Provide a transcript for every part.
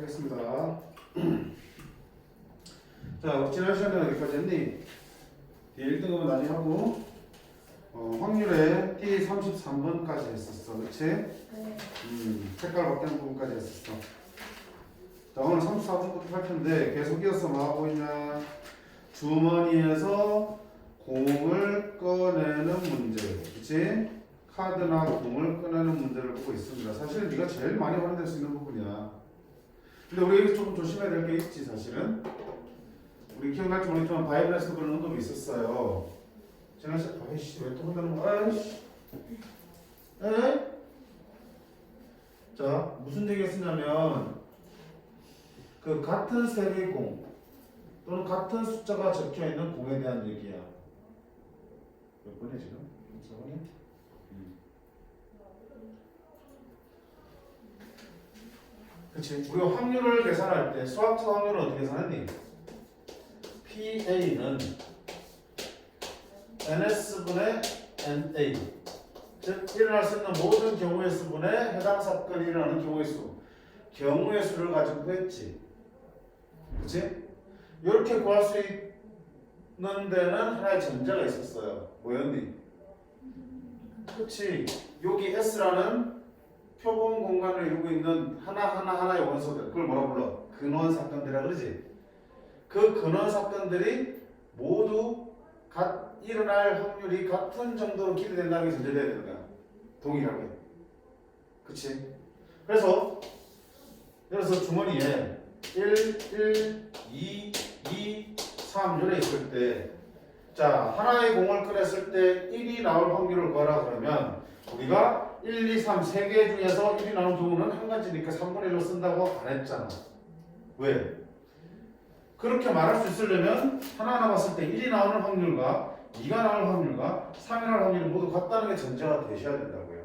하겠습니다. 자, 우리 지난 시간에 어디까지 했니? 뒤에 1등급은 나중에 하고 확률에 T 33번까지 했었어. 그치? 네. 색깔 바뀌는 부분까지 했었어. 자, 오늘 34번부터 할 텐데 계속 이어서 뭐 하고 있냐? 주머니에서 공을 꺼내는 문제. 그치? 카드나 공을 꺼내는 문제를 보고 있습니다. 사실 네가 제일 많이 활용될 수 있는 부분이야. 근데 우리 여기 조금 조심해야 될 게 있지, 사실은. 우리 기억날지 모르겠지만 바이블에서 그런 언급이 있었어요. 지난 시간, 아이씨, 왜 또 혼나는 거야? 아이씨. 에? 자, 무슨 얘기를 쓰냐면, 그 같은 색의 공, 또는 같은 숫자가 적혀 있는 공에 대한 얘기야. 몇 번이야, 지금? 4번이야? 그치? 우리가 확률을 계산할 때 수학적 확률을 어떻게 계산했니? PA는 NS분의 NA, 즉 일어날 수 있는 모든 경우의 수분에 해당 사건이 일어나는 경우의 수, 경우의 수를 가지고 구했지. 그치? 이렇게 구할 수 있는 데는 하나의 전제가 있었어요. 뭐였니? 그치? 여기 S라는 표본 공간을 이루고 있는 하나의 원소들, 그걸 뭐라 불러? 근원 사건들이라 그러지? 그 근원 사건들이 모두 일어날 확률이 같은 정도로 기대된다는 게 전제돼야 되는 거야. 동일하게. 그치? 그래서 주머니에 1, 2, 2, 3 요래 있을 때, 자, 하나의 공을 꺼냈을 때 1이 나올 확률을 구하라 그러면 우리가 1, 2, 3 세 개 중에서 1이 나오는 경우는 한 가지니까 3분의 1로 쓴다고 안 했잖아. 왜? 그렇게 말할 수 있으려면 하나하나 봤을 때 1이 나오는 확률과 2가 나올 확률과 3이 나올 확률이 모두 같다는 게 전제가 되셔야 된다고요.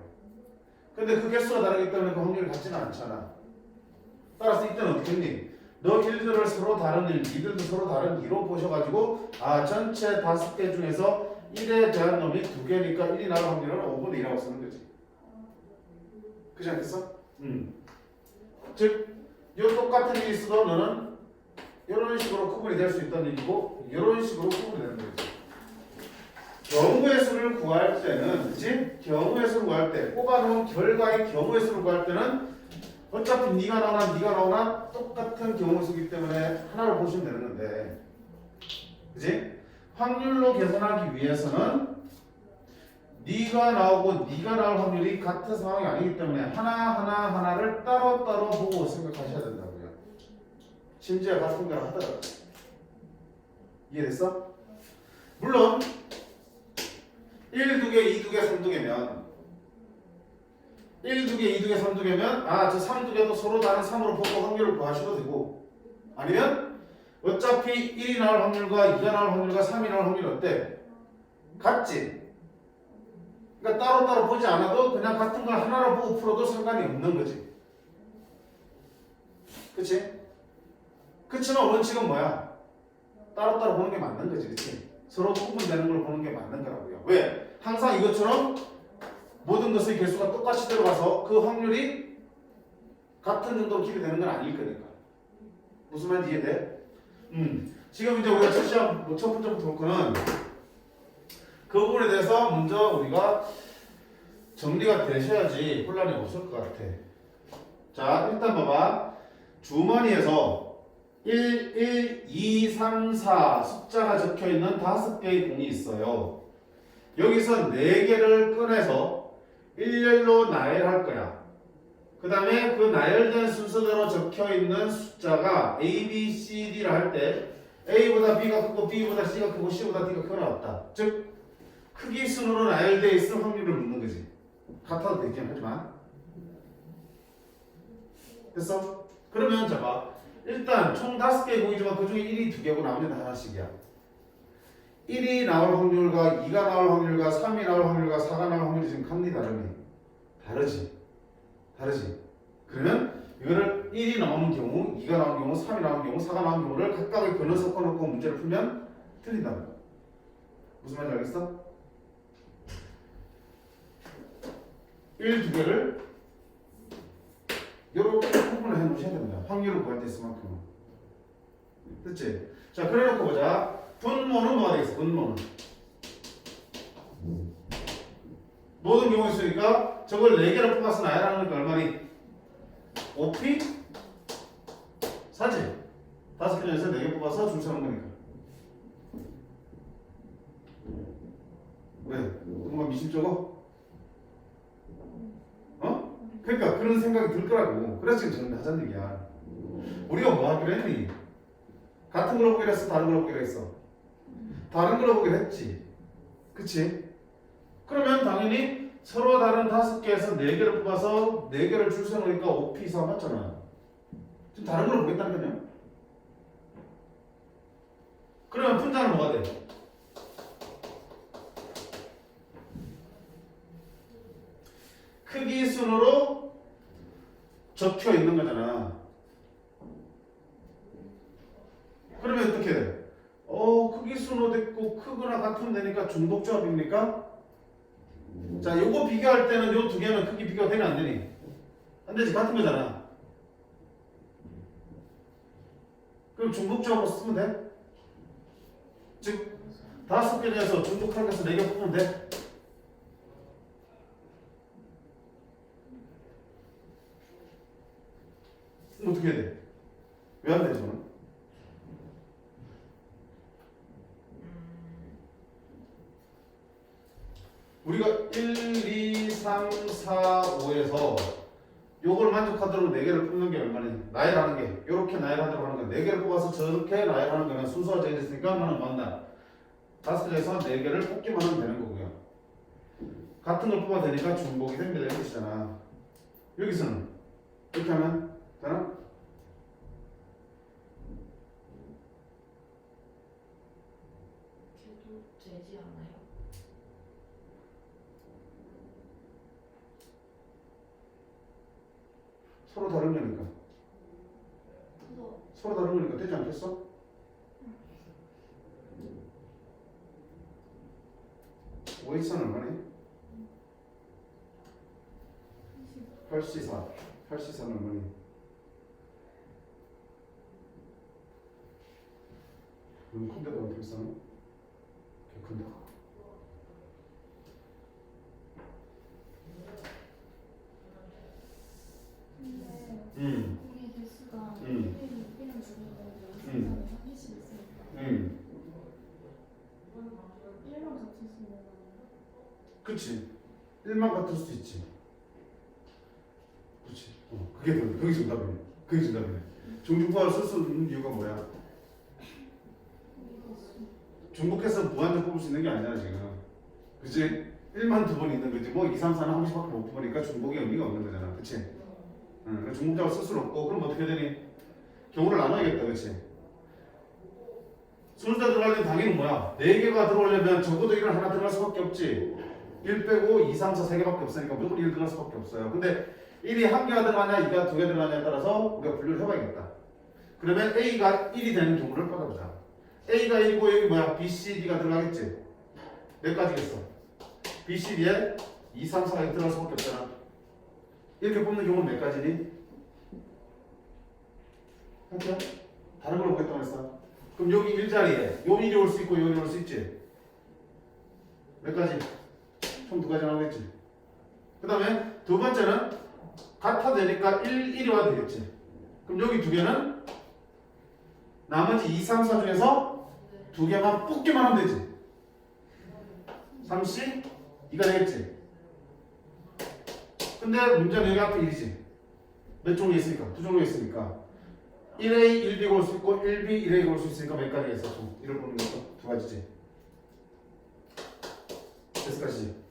근데 그 개수가 다르기 때문에 그 확률이 같지는 않잖아. 따라서 이때는 어떻게 했니? 너 1들을 서로 다른 1, 2들도 서로 다른 2로 보셔가지고 전체 5개 중에서 1에 대한 놈이 2개니까 1이 나올 확률은 5분의 2라고 쓰는 거지. 그렇지 않겠어? 즉, 요 똑같은 일이 있어도 너는 이런 식으로 구분이 될 수 있다는 얘기고 이런 식으로 구분이 되는 거지. 경우의 수를 구할 때는, 그치? 경우의 수를 구할 때, 뽑아놓은 결과의 경우의 수를 구할 때는 어차피 네가 나오나 똑같은 경우의 수이기 때문에 하나로 보시면 되는 건데, 그치? 확률로 계산하기 위해서는 네가 나오고 네가 나올 확률이 같은 상황이 아니기 때문에 하나를 따로따로 보고 생각하셔야 된다고요. 심지어 같은 걸 하더라도. 이해됐어? 물론 1, 2개, 2, 2개, 3, 2개면 1, 2개, 2, 2개, 3, 2개면 저 3, 2개도 서로 다른 3으로 보고 확률을 구하셔도 되고, 아니면 어차피 1이 나올 확률과 2가 나올 확률과 3이 나올 확률이 어때? 같지? 그러니까 따로따로 보지 않아도 그냥 같은 걸 하나로 보고 풀어도 상관이 없는 거지. 그치? 그치만 원칙은 뭐야? 따로따로 보는 게 맞는 거지. 그치? 서로 구분되는 걸 보는 게 맞는 거라고요. 왜? 항상 이것처럼 모든 것의 개수가 똑같이 들어가서 그 확률이 같은 정도로 기대되는 건 아닐 거니까. 무슨 말인지 이해돼? 지금 이제 우리가 첫 번째부터 볼 거는 그 부분에 대해서 먼저 우리가 정리가 되셔야지 혼란이 없을 것 같아. 자, 일단 봐봐. 주머니에서 1, 1, 2, 3, 4 숫자가 적혀있는 5개의 공이 있어요. 여기서 4개를 꺼내서 일렬로 나열할 거야. 그 다음에 그 나열된 순서대로 적혀있는 숫자가 A, B, C, D라 할 때 A보다 B가 크고 B보다 C가 크고 C보다 D가 크거나 없다. 즉 크기 순으로 나열되어 있을 확률을 묻는 거지. 같아도 되긴 하지만. 됐어? 그러면 봐봐. 일단 총 5개의 공이지만 그 중에 1이 2개고 나머지는 하나씩이야. 1이 나올 확률과 2가 나올 확률과 3이 나올 확률과 4가 나올 확률이 지금 같니 다르니? 다르지. 그러면 이거를 1이 나오는 경우, 2가 나오는 경우, 3이 나오는 경우, 4가 나오는 경우를 각각의 변을 섞어놓고 문제를 풀면 틀린다는 거야. 무슨 말인지 알겠어? 1, 2개를 이렇게 구분을 해놓으셔야 됩니다. 확률을 구할 때 있을 만큼은. 됐지? 자, 그래 놓고 보자. 분모는 뭐가 되겠어? 분모는. 모든 경우에 있으니까 저걸 4개를 뽑아서 나열하는 게 얼마니? 5p? 사지? 5개 중에서 4개 뽑아서 줄 서는 거니까. 왜? 뭔가 미심쩍어? 어? 그러니까 그런 생각이 들 거라고. 그래서 지금 정리하자는 얘기야. 우리가 뭐 하기로 했니? 같은 걸 보기로 했어? 다른 걸 보기로 했어? 다른 걸 보기로 했지. 그치? 그러면 당연히 서로 다른 5개에서 4개를 뽑아서 4개를 줄 세우니까 5p 이상 맞잖아. 지금 다른 걸 보겠다는 거냐? 그러면 분자는 뭐가 돼? 크기 순으로 적혀 있는 거잖아. 그러면 어떻게 돼? 크기 순으로 됐고 크거나 같으면 되니까 중복조합입니까? 자, 요거 비교할 때는 요 두 개는 크기 비교가 되면 안 되니? 안 되지. 같은 거잖아. 그럼 중복조합으로 쓰면 돼? 즉 5개 중에서 중복하게 해서 4개 뽑으면 돼? 그럼 어떻게 해야 돼? 왜 안 돼, 저는? 우리가 1, 2, 3, 4, 5에서 요걸 만족하도록 4개를 뽑는 게 얼마니? 나열하는 게 요렇게 나열하도록 하는 거 4개를 뽑아서 저렇게 나열하는 거면 순서가 정해졌으니까 나는 맞나? 5개에서 4개를 뽑기만 하면 되는 거고요. 같은 걸 뽑아야 되니까 중복이 됩니다. 이런 뜻이잖아. 여기서는 이렇게 하면 되나? 걔도 되지 않아요? 서로 다른 거니까. 그래서 서로 다른 거니까 되지 않겠어? 오이선 얼마니? 8C4. 8C4는 얼마니? 너무 큰데도 어떻게 써노? 개 큰데. 근데 공의 개수가 1이랑 줄이고 음. 3개씩 있으니까 1만 같을 수 있는 거예요. 그치. 1만 같을 수도 있지. 그치. 그게 정답이네. 그게 정답이네. 중복부호를 쓸 수 있는 이유가 뭐야? 중복해서 무한정 뽑을 수 있는 게 아니잖아, 지금. 그치? 1만 2번 있는 거지. 뭐 2, 3, 4는 한 번씩밖에 못 뽑으니까 중복의 의미가 없는 거잖아. 그치? 응. 중복자를 쓸 수는 없고, 그럼 어떻게 되니? 경우를 나눠야겠다, 그치? 순자 들어가려면 당연히 뭐야? 4개가 들어오려면 적어도 1은 하나 들어갈 수밖에 없지. 1 빼고 2, 3, 4, 3개밖에 없으니까 무조건 1 들어갈 수밖에 없어요. 근데 1이 1개가 들어가냐, 2가 2개 들어가냐에 따라서 우리가 분류를 해봐야겠다. 그러면 A가 1이 되는 경우를 받아보자. A가 1이고 여기 뭐야? B, C, D가 들어가겠지? 몇 가지겠어? B, C, D에 2, 3, 4가 들어갈 수밖에 없잖아. 이렇게 뽑는 경우는 몇 가지니? 한죠? 다른 걸 보겠다고 했어. 그럼 여기 1자리에 요 1이 올 수 있고 요 1이 올 수 있지? 몇 가지? 총 2가지 나오겠지? 그 다음에 두 번째는 같아 되니까 1이 와야 되겠지? 그럼 여기 2개는 나머지 2, 3, 4 중에서 2개만 뽑기만 하면 되지? 3C 2가 되겠지? 근데 문제는 여기 앞에 1이지? 몇 종류 있으니까? 2종류 있으니까 1A, 1B가 올 수 있고 1B, 1A가 올 수 있으니까 몇 가지겠어? 1을 보는 것도 2가지지? 몇 가지지?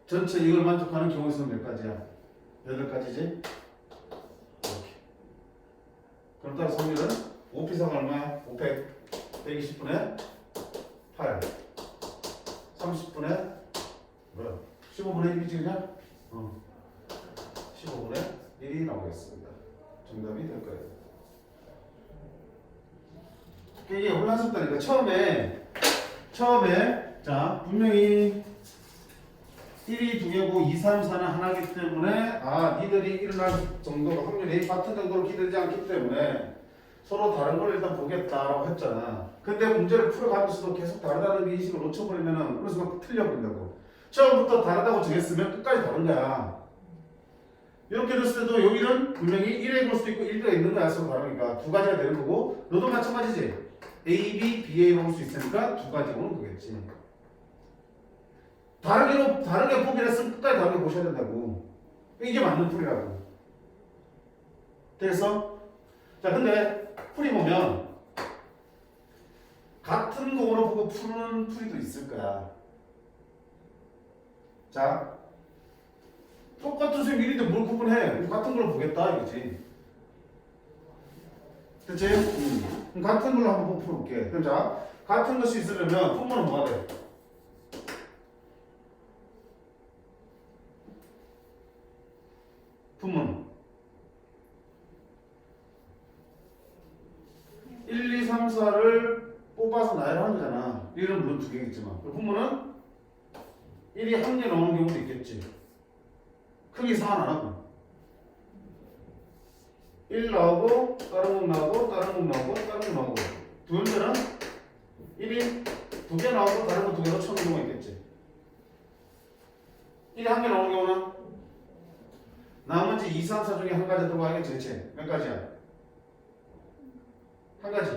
전체 이걸 만족하는 경우 수는 몇 가지야? 8가지지? 이렇게. 그럼 따라서 확률은 5P사가 얼마야? 500 120분의 8 30분의 뭐야? 15분의 1이지 그냥? 15분의 1이 나오겠습니다. 정답이 될 거예요. 이게 혼란스럽다니까. 처음에 자 분명히 1이 두 개고 2, 3, 4는 하나이기 때문에 니들이 일어날 정도가 확률이 같은 정도로 기대되지 않기 때문에 서로 다른 걸 일단 보겠다라고 했잖아. 근데 문제를 풀어가면서도 계속 다르다는 게 인식을 놓쳐버리면은 어느 순간 틀려버린다고. 처음부터 다르다고 정했으면 끝까지 다른 거야. 이렇게 됐을 때도 여기는 분명히 1에 볼 수도 있고 1B가 있는 거야. 서로 다르니까 두 가지가 되는 거고 너도 마찬가지지. A, B, BA로 볼 수 있으니까 두 가지 오는 거겠지. 다르게 보기를 했으면 끝까지 다르게 보셔야 된다고. 이게 맞는 풀이라고. 됐어? 자, 근데 풀이 보면 같은 공으로 보고 푸는 풀이도 있을 거야. 자, 똑같은 수의 미리인데 뭘 구분해? 같은 걸로 보겠다 이거지. 그치? 그럼 같은 걸로 한번 풀어볼게. 그럼 자, 같은 것이 있으려면 품문은 뭐가 돼? 품문 1, 2, 3, 4를 뽑아서 나열하는 거잖아. 1은 물론 두 개겠지만 품문은 1이 한 개 나오는 경우도 있겠지. 크게 상관 안 하고 1 나오고 다른 거 나오고 다른 거 나오고 다른 거 나오고 두 번째는 1이 두 개 나오고 다른 거 두 개로 쳐놓은 경우가 있겠지. 1이 한 개 나오는 경우는 나머지 2, 3, 4 중에 한 가지 들어가야겠지. 그치? 몇 가지야? 한 가지.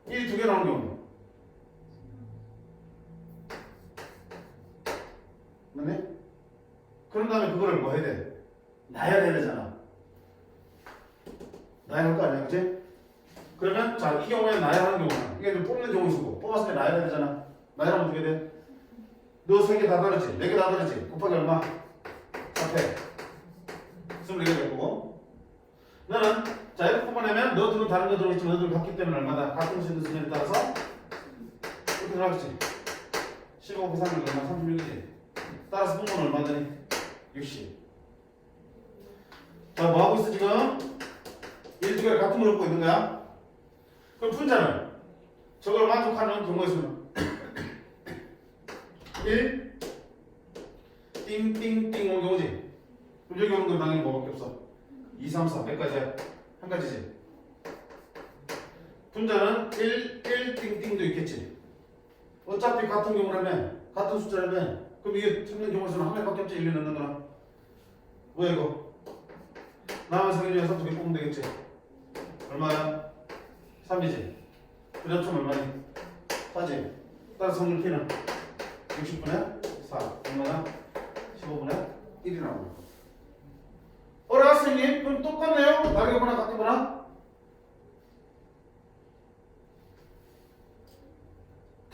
1이 두 개 나오는 경우 맞네? 그런 다음에 그거를 뭐 해야 돼? 나열해야 되잖아. 나열할 거 아니야, 그치? 그러면 자, 이 경우에 나열하는 경우는 이게 좀 뽑는 경우 있고 뽑았을 때 나열해야 되잖아. 나열하면 어떻게 돼? 너 세 개 다 다르지? 네 개 다 다르지? 곱하기 얼마? 4패 24개 될 거고 너는 자 이렇게 뽑아내면 너들은 다른 거 들어있지만 너들은 같기 때문에 얼마다? 같은 수의 수준에 따라서 이렇게 들어가겠지? 15 곱하기 얼마? 36이지? 따라서 분모는 얼마 되니? 60. 자, 뭐 하고 있어 지금? 1, 두 개를 같은 걸 갖고 있는 거야? 그럼 분자는 저걸 만족하는 경우가 있으면 1 띵띵띵 오는 경우지? 그럼 여기 오는 건 당연히 뭐밖에 없어? 2, 3, 4 몇 가지야? 한 가지지? 분자는 1, 1 띵띵도 있겠지? 어차피 같은 경우라면 같은 숫자라면 그럼 이게 틀린 경우에서는 한 개밖에 없지. 1을 넣는 거나 뭐야 이거 남은 세 개 중에서 두 개 뽑으면 되겠지. 얼마야? 3이지. 그 점점 얼마니? 4지. 따라서 성질 P는 60분의 4 얼마나? 15분의 1이 나오고. 어라 선생님 그럼 똑같네요? 다르게 보나 같게 보나?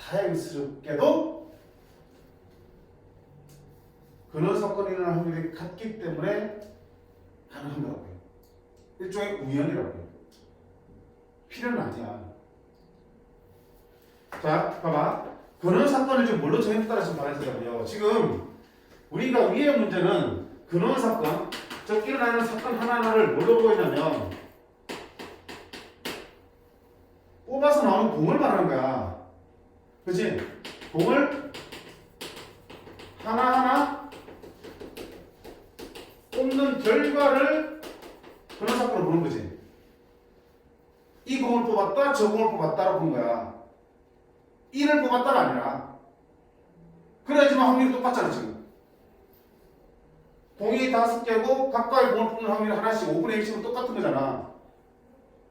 다행스럽게도 근원 사건이 일어날 확률이 같기 때문에 가능한 거라고요. 일종의 우연이라고요. 필요는 아니야. 자, 봐봐. 근원 사건을 지금 뭘로 정했에 따라서 말해주자면요. 지금 우리가 위의 문제는 근원 사건, 즉 일어나는 사건 하나하나를 뭘로 보고 있냐면 뽑아서 나오는 공을 말하는 거야. 그치? 공을 하나하나 뽑는 결과를 근원 사건으로 보는 거지. 이 공을 뽑았다, 저 공을 뽑았다라고 보는 거야. 1을 뽑았다가 아니라. 그래야지만 확률이 똑같잖아, 지금. 공이 5개고 각각의 공을 뽑는 확률이 하나씩 5분의 1씩은 똑같은 거잖아.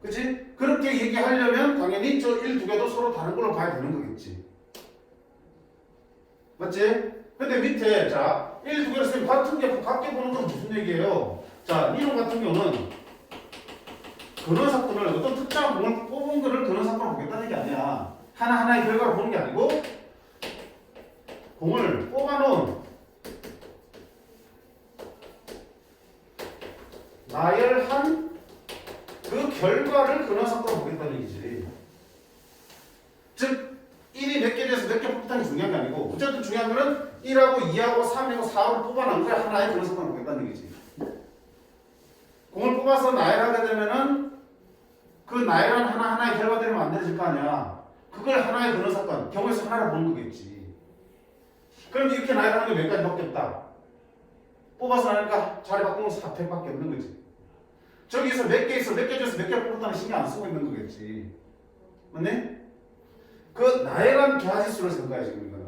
그치? 그렇게 얘기하려면 당연히 저 1, 2개도 서로 다른 걸로 봐야 되는 거겠지. 맞지? 근데 밑에 자 1, 2개를 쓰면 같은 게 같게 보는 건 무슨 얘기예요? 자 이론 같은 경우는 근원 사건을 어떤 특정한 공을 뽑은 거를 근원 사건으로 보겠다는 게 아니야. 하나하나의 결과를 보는 게 아니고 공을 뽑아놓은 나열한 그 결과를 근원 사건으로 보겠다는 얘기지. 즉 1이 몇 개 돼서 몇 개 뽑다는 게 중요한 게 아니고 어쨌든 중요한 거는 1하고 2하고 3하고 4하고 뽑아놓은 걸 하나의 근원 사건으로 보겠다는 얘기지. 공을 뽑아서 나열하게 되면은 그 나열한 하나하나의 결과들이 만들어질 거 아니야. 그걸 하나의 근원 사건, 경우에서 하나를 보는 거겠지. 그럼 이렇게 나열하는 게 몇 가지밖에 없다. 뽑아서 나니까 자리 바꾸면 4팩밖에 없는 거지. 저기서 몇 개 있어, 몇 개 중에서 몇 개 뽑았다는 신경 안 쓰고 있는 거겠지. 맞네? 그 나열한 개화지수를 센 거야 지금 이거는.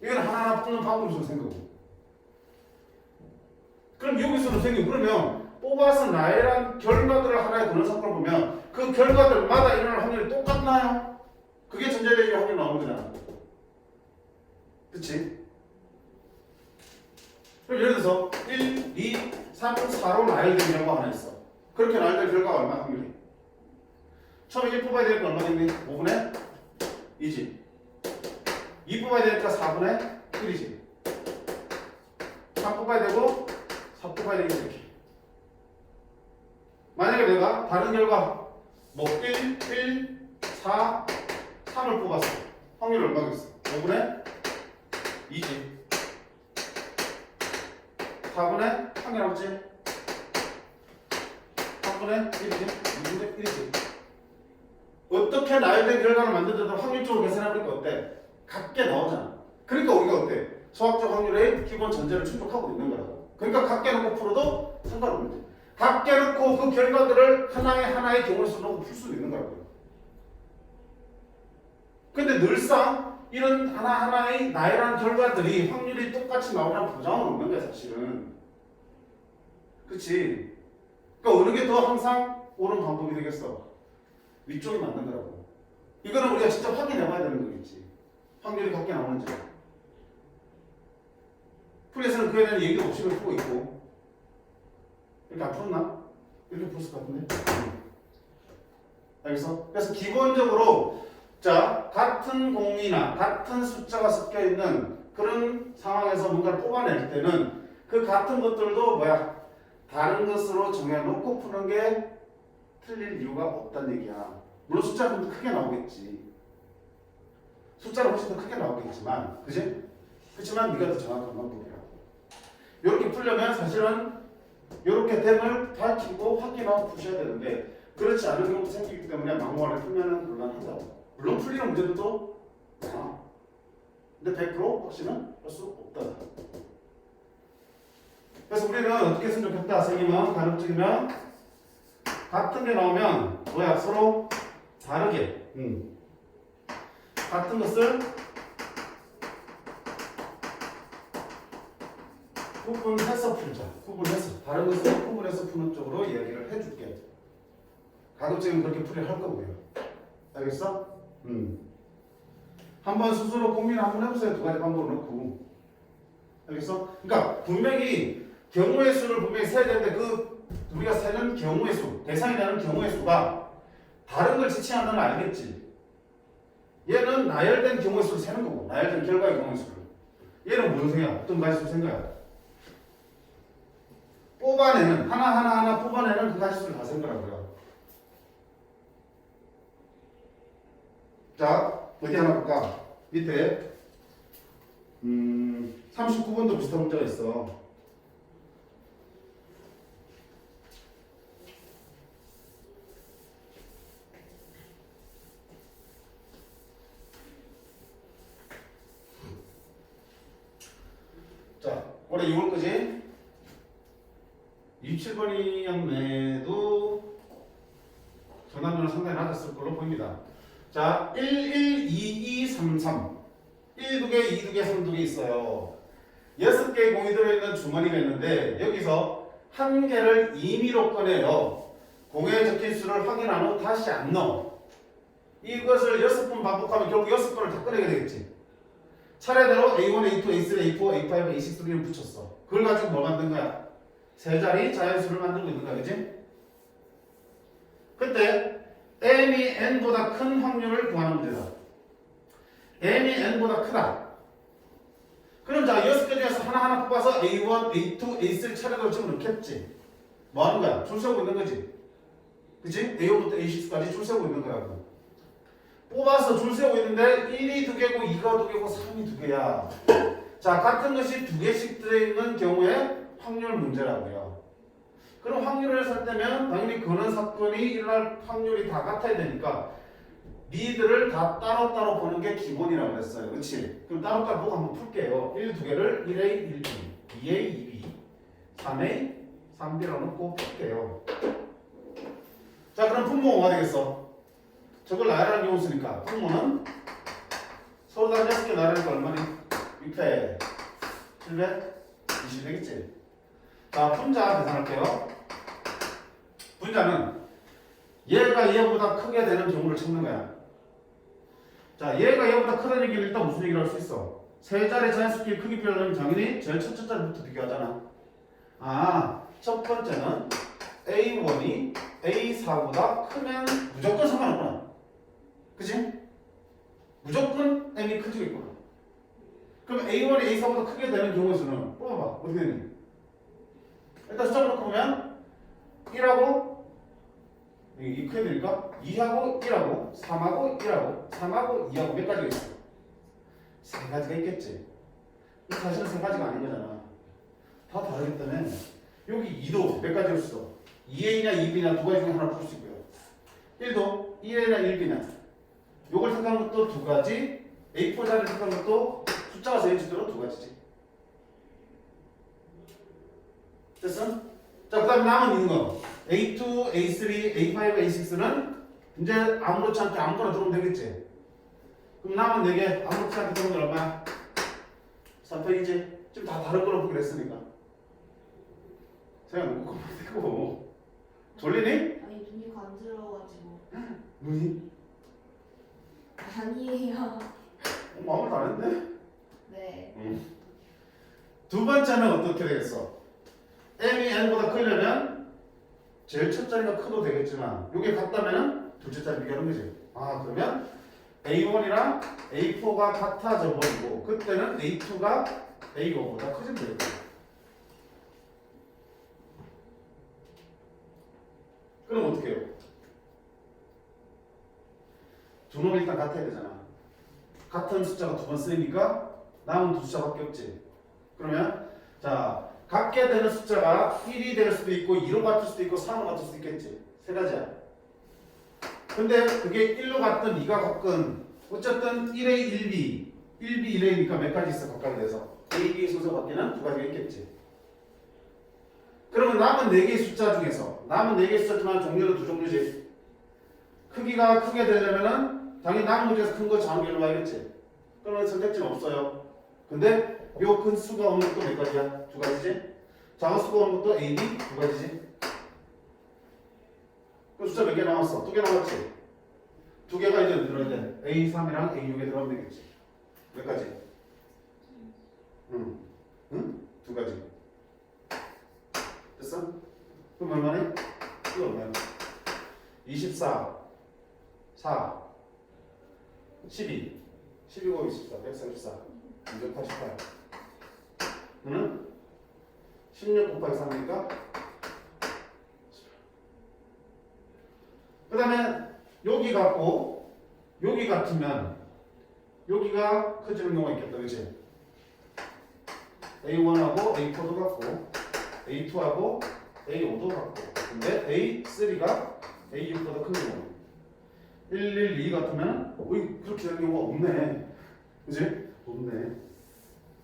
이건 하나하나 뽑는 방법으로 센 거고. 그럼 여기서도 생기고 그러면 뽑아서 나열한 결과들을 하나의 그런 사건을 보면 그 결과들마다 일어날 확률이 똑같나요? 그게 전자적인 확률이 나오는 거잖아. 그치? 그럼 예를 들어서 1, 2, 3, 4로 나열된 경우가 하나 있어. 그렇게 나열된 결과가 얼마 확률이? 처음에 1 뽑아야 되니까 얼마 됐니? 5분의 2지. 2 뽑아야 되니까 4분의 1이지. 3 뽑아야 되고 4 뽑아야 되겠지 이렇게. 만약에 내가 다른 결과 뭐 1, 4, 3을 뽑았어. 확률이 얼마겠어? 5분의 2지. 4분의 3이 나왔지? 3분의 1이지? 2분의 1이지. 어떻게 나열된 결과를 만들어도 확률적으로 계산해보니까 어때? 같게 나오잖아. 그러니까 우리가 어때? 수학적 확률의 기본 전제를 충족하고 있는 거라고. 그러니까 같게 놓고 풀어도 상관없는 거지. 같게 놓고 그 결과들을 하나의 경우를 써놓고 풀 수 있는 거라고요. 근데 늘상 이런 하나하나의 나열한 결과들이 확률이 똑같이 나오라는 보장은 없는 거야 사실은. 그치? 그러니까 어느 게 더 항상 옳은 방법이 되겠어? 위쪽이 맞는 거라고. 이거는 우리가 직접 확인해봐야 되는 거겠지. 확률이 같게 나오는지. 풀이에서는 그에 대한 얘기도 없이 풀고 있고. 이렇게 안 풀었나? 이렇게 풀었을 것 같은데? 알겠어? 그래서 기본적으로 자, 같은 공이나 같은 숫자가 섞여 있는 그런 상황에서 뭔가를 뽑아낼 때는 그 같은 것들도 뭐야? 다른 것으로 정해놓고 푸는 게 틀릴 이유가 없다는 얘기야. 물론 숫자는 좀 크게 나오겠지. 숫자는 훨씬 더 크게 나오겠지만, 그지? 그렇지만 네가 더 정확한 방법이라고. 이렇게 풀려면 사실은 이렇게 됨을 밝히고 확인하고 푸셔야 되는데 그렇지 않은 경우도 생기기 때문에 막무가내 풀면은 곤란하다고. 물론 풀리는 문제들도 많아. 근데 100% 확신은 할 수 없다. 그래서 우리는 어떻게 했으면 좋겠다. 생기면 가급적이면 같은 게 나오면 뭐야? 서로 다르게 같은 것을 구분해서 풀자. 구분해서 다른 것을 구분해서 푸는 쪽으로 이야기를 해줄게. 가급적이면 그렇게 풀이를 할 거고요. 알겠어? 한번 스스로 고민 한번 해보세요. 두 가지 방법을 넣고. 알겠어? 그러니까 분명히 경우의 수를 분명히 세야 되는데 그 우리가 세는 경우의 수, 대상이 되는 경우의 수가 다른 걸 지칭한다는 걸 알겠지? 얘는 나열된 경우의 수를 세는 거고, 나열된 결과의 경우의 수를. 얘는 뭔 생각? 어떤 가지수 생각이야? 뽑아내는 하나 뽑아내는 그 가지수를 다 센 거라고요. 자, 어디 하나 볼까? 밑에 39번도 비슷한 문제가 있어. 자, 올해 6월 거지? 27번이었네도 정답률은 상당히 낮았을 걸로 보입니다. 자, 1, 1, 2, 2, 3, 3. 1, 2개, 2, 2개, 3, 2개 있어요. 6개의 공이 들어있는 주머니가 있는데 여기서 한 개를 임의로 꺼내요. 공에 적힌 수를 확인한 후 다시 안 넣어. 이것을 6번 반복하면 결국 6번을 다 꺼내게 되겠지. 차례대로 A1, A2, A3, A4, A5, A6를 붙였어. 그걸 가지고 뭐 만든 거야? 세 자리 자연수를 만들고 있는 거야, 그치? 그때 m이 n보다 큰 확률을 구하는 문제다. m이 n보다 크다. 그럼 자, 6개 중에서 하나하나 뽑아서 A1, A2, A3 차례대로 집어넣겠지. 뭐 하는 거야? 줄 세우고 있는 거지. 그치? A1부터 A6까지 줄 세우고 있는 거라고. 뽑아서 줄 세우고 있는데 1이 2개고 2가 2개고 3이 2개야. 자, 같은 것이 2개씩 들어있는 경우에 확률 문제라고요. 그럼 확률을 살 때면 당연히 그런 사건이 일어날 확률이 다 같아야 되니까 니들을 다 따로따로 보는 게 기본이라고 그랬어요. 그렇지? 그럼 따로따로 보고 한번 풀게요. 1, 2개를 1A, 1B, 2A, 2B, 3A, 3B라고 놓고 풀게요. 자, 그럼 분모 뭐가 되겠어? 저걸 나열하는 경우 쓰니까 분모는 서로 다 6개 나열하니까 얼마니? 6회 720 되겠지? 자, 분자 계산할게요. 분자는 얘가 얘보다 크게 되는 경우를 찾는 거야. 자, 얘가 얘보다 크다는 얘기는 일단 무슨 얘기를 할 수 있어? 세 자리 자연수끼리 크기 비교하려면 당연히 제일 첫째 자리부터 비교하잖아. 아, 첫 번째는 A1이 A4보다 크면 무조건 상관없구나. 그치? 무조건 M이 커지겠구나. 그럼 A1이 A4보다 크게 되는 경우에서는 뽑아봐. 어떻게 되니? 일단 숫자 놓고 보면 1하고 이게 크게 되니까 2하고 1하고 3하고 1하고 3하고 2하고 몇 가지가 있어? 세 가지가 있겠지. 사실은 세 가지가 아닌 거잖아. 다 다르기 때문에 여기 2도 몇 가지일 수 있어? 2A냐 2B냐 두 가지 중에 하나를 풀 수 있고요. 1도 1A냐 1B냐 요걸 택하는 것도 두 가지, A4자를 택하는 것도 숫자가 세인 주대로 두 가지지. 됐어? 자, 그 다음에 남은 있는 거 A2, A3, A5, A6는 이제 아무렇지 않게 아무거나 들어오면 되겠지. 그럼 남은 4개 아무렇지 않게 들어오면 얼마야? 3편이지? 지금 다 다른 걸로 보기로 했으니까 생각 놓고 되고. 졸리니? 아니 눈이 간지러워가지고. 눈이? 아니에요. 아무것도 안 했네? 네. 두 번째는 어떻게 되겠어? M이 N보다 크려면 제일 첫 자리가 커도 되겠지만 이게 같다면 둘째 자리 비교하는 거지. 아, 그러면 A1이랑 A4가 같아져 버리고 그때는 A2가 A5보다 커지면 되겠다. 그럼 어떻게 해요? 두 놈이 일단 같아야 되잖아. 같은 숫자가 두 번 쓰이니까 남은 두 숫자밖에 없지. 그러면 자, 같게 되는 숫자가 1이 될 수도 있고 2로 같을 수도 있고 3으로 같을 수도 있겠지. 세 가지야. 근데 그게 1로 같든 2가 같든 어쨌든 1A, 1B, 1B, 1A니까 몇 가지 있어 각각에 대해서. A, B 순서 밖에는 두 가지가 있겠지. 그러면 남은 4개의 숫자 중에서 남은 4개의 숫자 중에 종류는 두 종류지. 크기가 크게 되려면은 당연히 남은 중에서 큰 거 작은 걸로 봐야겠지. 그러면 선택지는 없어요. 근데 요 큰 수가 없는 것도 몇 가지야? 두 가지지? 작은 수가 없는 것도 A, B 두 가지지? 그 숫자 몇 개 남았어? 2개 남았지? 2개가 이제 늘어야 돼. A3이랑 A6에 들어가면 되겠지. 몇 가지? 응? 두 가지. 됐어? 그럼 얼마네? 이거 얼마야? 24 4 12 12고 24 134 288 는 16 곱하기 3이니까 그 다음에 여기 같고 여기 같으면 여기가 커지는 경우가 있겠다. 그치? A1하고 A4도 같고 A2하고 A5도 같고 근데 A3가 A6보다 큰 경우 112 같으면 그렇게 되는 경우가 없네. 그치? 없네.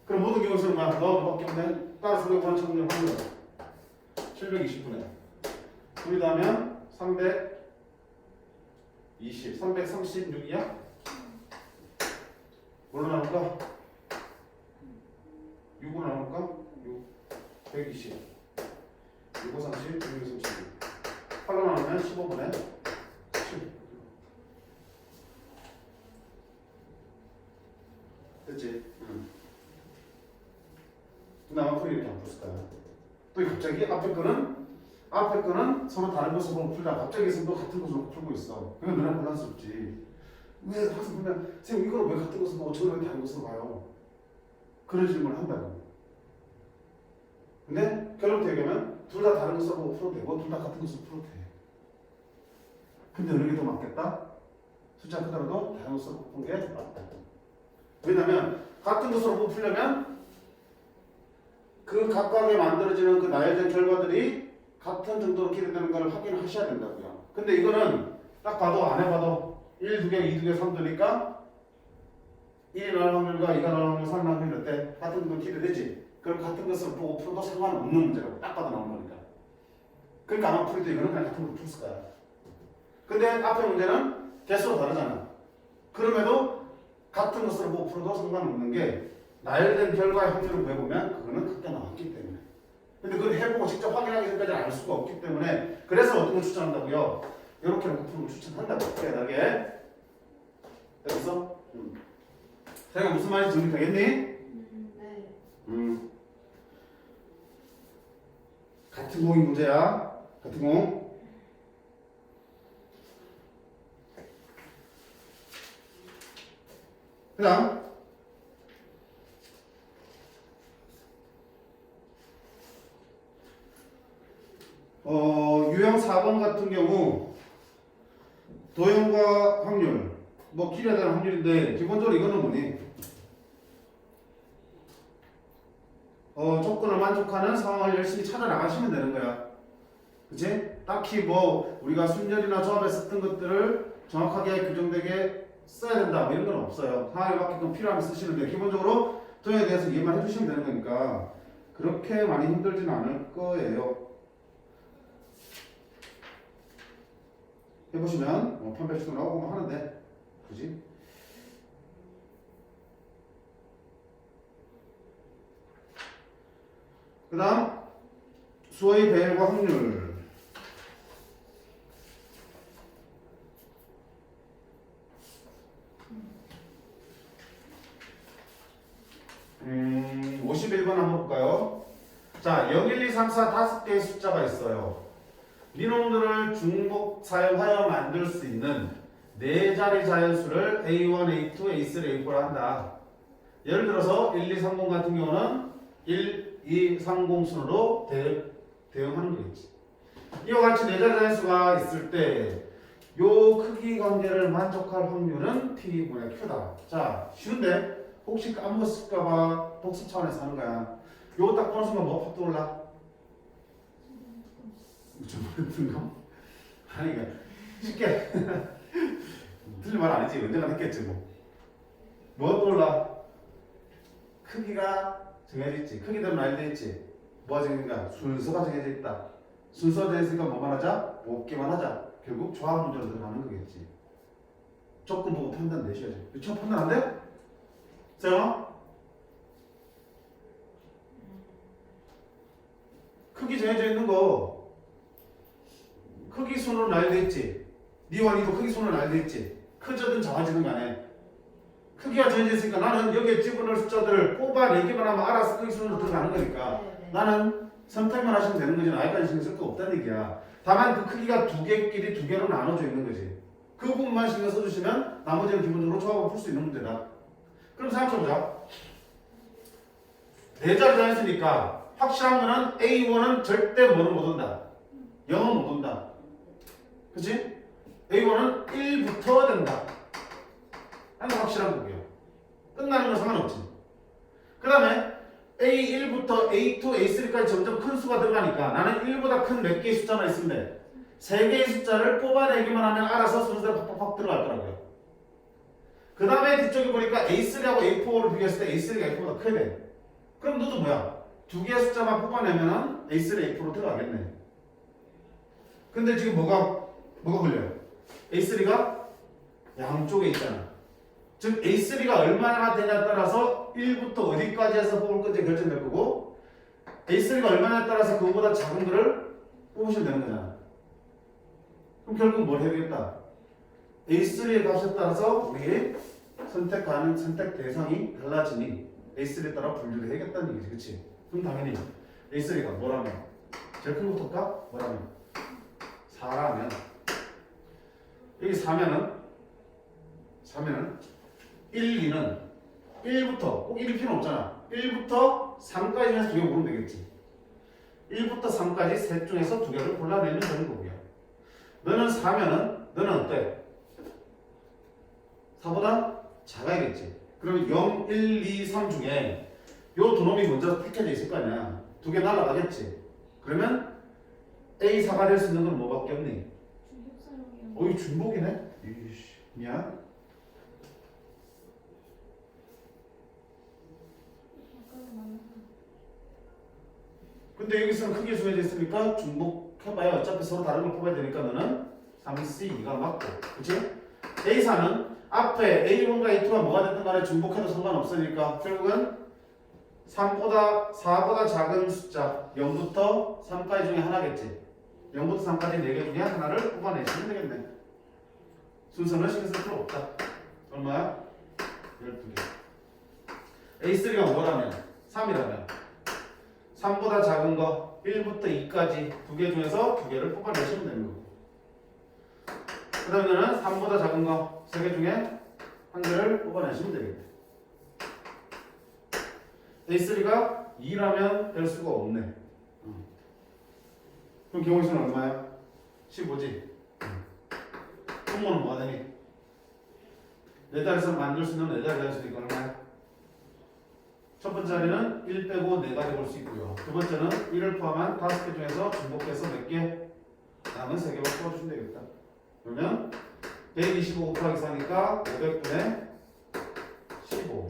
그럼 모든 경우에서는 막 너밖에 없네. 따라서 우리가 구한 청문을 하는 거야. 720분에 2이 더하면 320 336이야? 뭘로 나눌까? 6으로 나눌까? 6 120 6, 5, 30 6, 36 8로 나누면 15분에 7 됐지? 응. 나만 풀이 이렇게 안 풀었을까? 또 갑자기 앞에 거는 서로 다른 것으로 풀다 갑자기 선생도 같은 것으로 풀고 있어. 그건 너무 혼란스럽지. 왜 항상 보면 선생님 이거를 왜 같은 것으로 보고 저걸 왜 다른 것으로 봐요? 그런 질문을 한다고. 근데 결론부터 얘기하면 둘 다 다른 것으로 보고 풀어도 되고 둘 다 같은 것으로 풀어도 돼. 근데 어느 게 더 맞겠다? 숫자 크더라도 다른 것으로 푸는 게 맞다. 왜냐면 같은 것으로 보고 풀려면 그 각각에 만들어지는 그 나열된 결과들이 같은 정도로 기대되는 걸 확인하셔야 된다고요. 근데 이거는 딱 봐도 안 해봐도 1, 2개, 2, 2개, 3 되니까 1이 나올 확률과 2가 나올 확률, 3 나올 확률 어때? 같은 거 기대되지? 그럼 같은 것을 보고 풀어도 상관없는 문제라고 딱 봐도 나오는 거니까. 그러니까 아마 풀 때 이거는 그냥 같은 걸 풀었을 거야. 근데 앞에 문제는 개수가 다르잖아. 그럼에도 같은 것을 보고 풀어도 상관없는 게 나열된 결과의 확률을 구해보면 그거는 크게 나왔기 때문에. 근데 그걸 해보고 직접 확인하기 전까지 알 수가 없기 때문에 그래서 어떤 걸 추천한다고요? 이렇게 놓고 푸는 걸 추천한다고. 깨달게. 됐어? 자기가 무슨 말인지 정리되겠니? 네. 같은 공이 문제야. 같은 공. 그 다음 유형 4번 같은 경우 도형과 확률 뭐 길이에 대한 확률인데 기본적으로 이거는 뭐니? 조건을 만족하는 상황을 열심히 찾아 나가시면 되는 거야. 그치? 딱히 뭐 우리가 순열이나 조합에 썼던 것들을 정확하게 규정되게 써야 된다 뭐 이런 건 없어요. 상황에 맞게끔 필요하면 쓰시는데 기본적으로 도형에 대해서 이해만 해주시면 되는 거니까 그렇게 많이 힘들지는 않을 거예요. 해보시면 편배수도 나오고 뭐 하는데 그지? 그 다음 수의 배열과 확률. 51번 한번 볼까요? 자, 0, 1, 2, 3, 4 5개의 숫자가 있어요. 이놈들을 중복 사용하여 만들 수 있는 4자리 자연수를 A1, A2, A3, A4라 한다. 예를 들어서 1, 2, 30 같은 경우는 1, 2, 30 순으로 대응하는 거겠지. 이와 같이 4자리 자연수가 있을 때 요 크기 관계를 만족할 확률은 T분의 Q다. 자, 쉬운데 혹시 까먹었을까봐 복습 차원에서 하는 거야. 요거 딱 보는 순간 뭐 팍 떠올라? 좀 거? 아니 그러니까 쉽게 틀린 말 아니지. 언젠가 했겠지 뭐. 뭐가 떠올라? 크기가 정해져 있지. 크기대로 나열돼 있지. 뭐가 정해져 있는가? 순서가 정해져 있다. 순서가 정해져 있으니까 뭐만 하자? 뽑기만 하자. 결국 조합 문제로 들어가는 거겠지. 조건 보고 판단 내셔야지. 처음 판단 안 돼? 세영아? 크기 정해져 있는 거 크기 순으로 나열돼 있지. 니와 니도 크기 순으로 나열돼 있지. 크거든 작아지는 간에 크기가 정해져 있으니까 나는 여기에 집어넣을 숫자들을 뽑아내기만 하면 알아서 크기 순으로 들어가는 거니까 네. 나는 선택만 하시면 되는 거지. 아직까지 신경 쓸 거 없다는 얘기야. 다만 그 크기가 두 개끼리 두 개로 나눠져 있는 거지. 그 부분만 신경 써주시면 나머지는 기본적으로 조합을 풀 수 있는 문제다. 그럼 생각해보자. 4자리 자연수니까 확실한 거는 A1은 절대 뭐는 못 온다. 0은 못 온다. 그치? A1은 1부터 된다. 하는 확실한 거고요. 끝나는 건 상관없지. 그 다음에 A1부터 A2, A3까지 점점 큰 수가 들어가니까 나는 1보다 큰 몇 개의 숫자만 있으면 돼. 3개의 숫자를 뽑아내기만 하면 알아서 순서대로 팍팍팍 들어갈 거라고요. 그 다음에 뒤쪽에 보니까 A3하고 A4를 비교했을 때 A3가 A4보다 크게 돼. 그럼 너도 뭐야? 2개의 숫자만 뽑아내면 A3, A4로 들어가겠네. 근데 지금 뭐가 걸려요? A3가 양쪽에 있잖아. 즉 A3가 얼마나 되냐에 따라서 1부터 어디까지 해서 뽑을 건지 결정될 거고 A3가 얼마냐에 따라서 그거보다 작은 거를 뽑으시면 되는 거잖아. 그럼 결국 뭘 해야 되겠다? A3의 값에 따라서 우리 선택하는 선택 대상이 달라지니 A3에 따라 분류를 해야겠다는 얘기지. 그치? 그럼 당연히 A3가 뭐라면 제일 큰 것부터 뭐라면 4라면 여기 4면은 1, 2는 1부터 꼭 1이 필요 없잖아. 1부터 3까지 중에서 2개 고르면 되겠지. 1부터 3까지 셋 중에서 2개를 골라내면 되는 거고요. 너는 4면은 너는 어때? 4보다 작아야겠지. 그럼 0, 1, 2, 3 중에 요 두 놈이 먼저 택해져 있을 거 아니야. 2개 날아가겠지. 그러면 A4가 될 수 있는 건 뭐밖에 없니? 중복 사용이요. 어이 중복이네? 이씨. 미안. 아까는 맞는 근데 여기서는 크게 정해져 있으니까 중복해봐야 어차피 서로 다른 걸 뽑아야 되니까 너는 3C2가 맞고, 그치? A4는 앞에 A1과 A2가 뭐가 됐든 간에 중복해도 상관없으니까 결국은 4보다 작은 숫자 0부터 3까지 중에 하나겠지. 0부터 3까지 4개 중에 하나를 뽑아내시면 되겠네. 순서는 신경 쓸 필요 없다. 얼마야? 12개. A3가 뭐라면? 3이라면 3보다 작은 거 1부터 2까지 2개 중에서 2개를 뽑아내시면 되는 거고, 그 다음에는 3보다 작은 거 3개 중에 1개를 뽑아내시면 되겠네. A3가 2라면 될 수가 없네. 그럼 경우의 수는 얼마야? 15지. 분모는 뭐가 되니? 4자리에서 만들 수 있는 4자리가 있으니까 얼마야? 첫 번째 자리는 1 빼고 4가지 볼 수 있고요. 두 번째는 1을 포함한 5개 중에서 중복해서 몇 개? 남은 3개만 뽑아주시면 되겠다. 그러면 125 곱하기 4니까 500분의 15.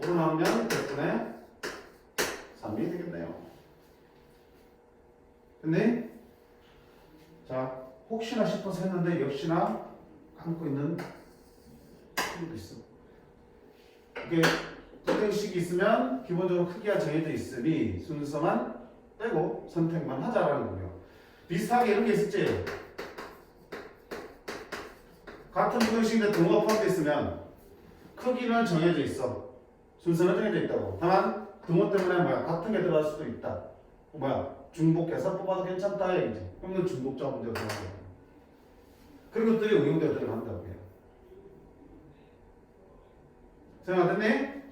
5로 나오면 100분의 3이 되겠네요. 근데 자, 혹시나 싶어서 했는데 역시나 감고 있는 친구도 있어. 이게 선택식이 있으면 기본적으로 크기가 정해져 있으니 순서만 빼고 선택만 하자라는 거예요. 비슷하게 이런 게 있었지. 같은 부등식인데 등호가 포함되어 있으면 크기는 정해져 있어. 순서는 정해져 있다고. 다만 등호 때문에 뭐야? 같은 게 들어갈 수도 있다. 뭐야? 중복해서 뽑아도 괜찮다 얘기지. 그러면 중복자 문제가 들어가는 거야. 그런 것들이 응용되어 들어간다고 해요. 생각 됐니?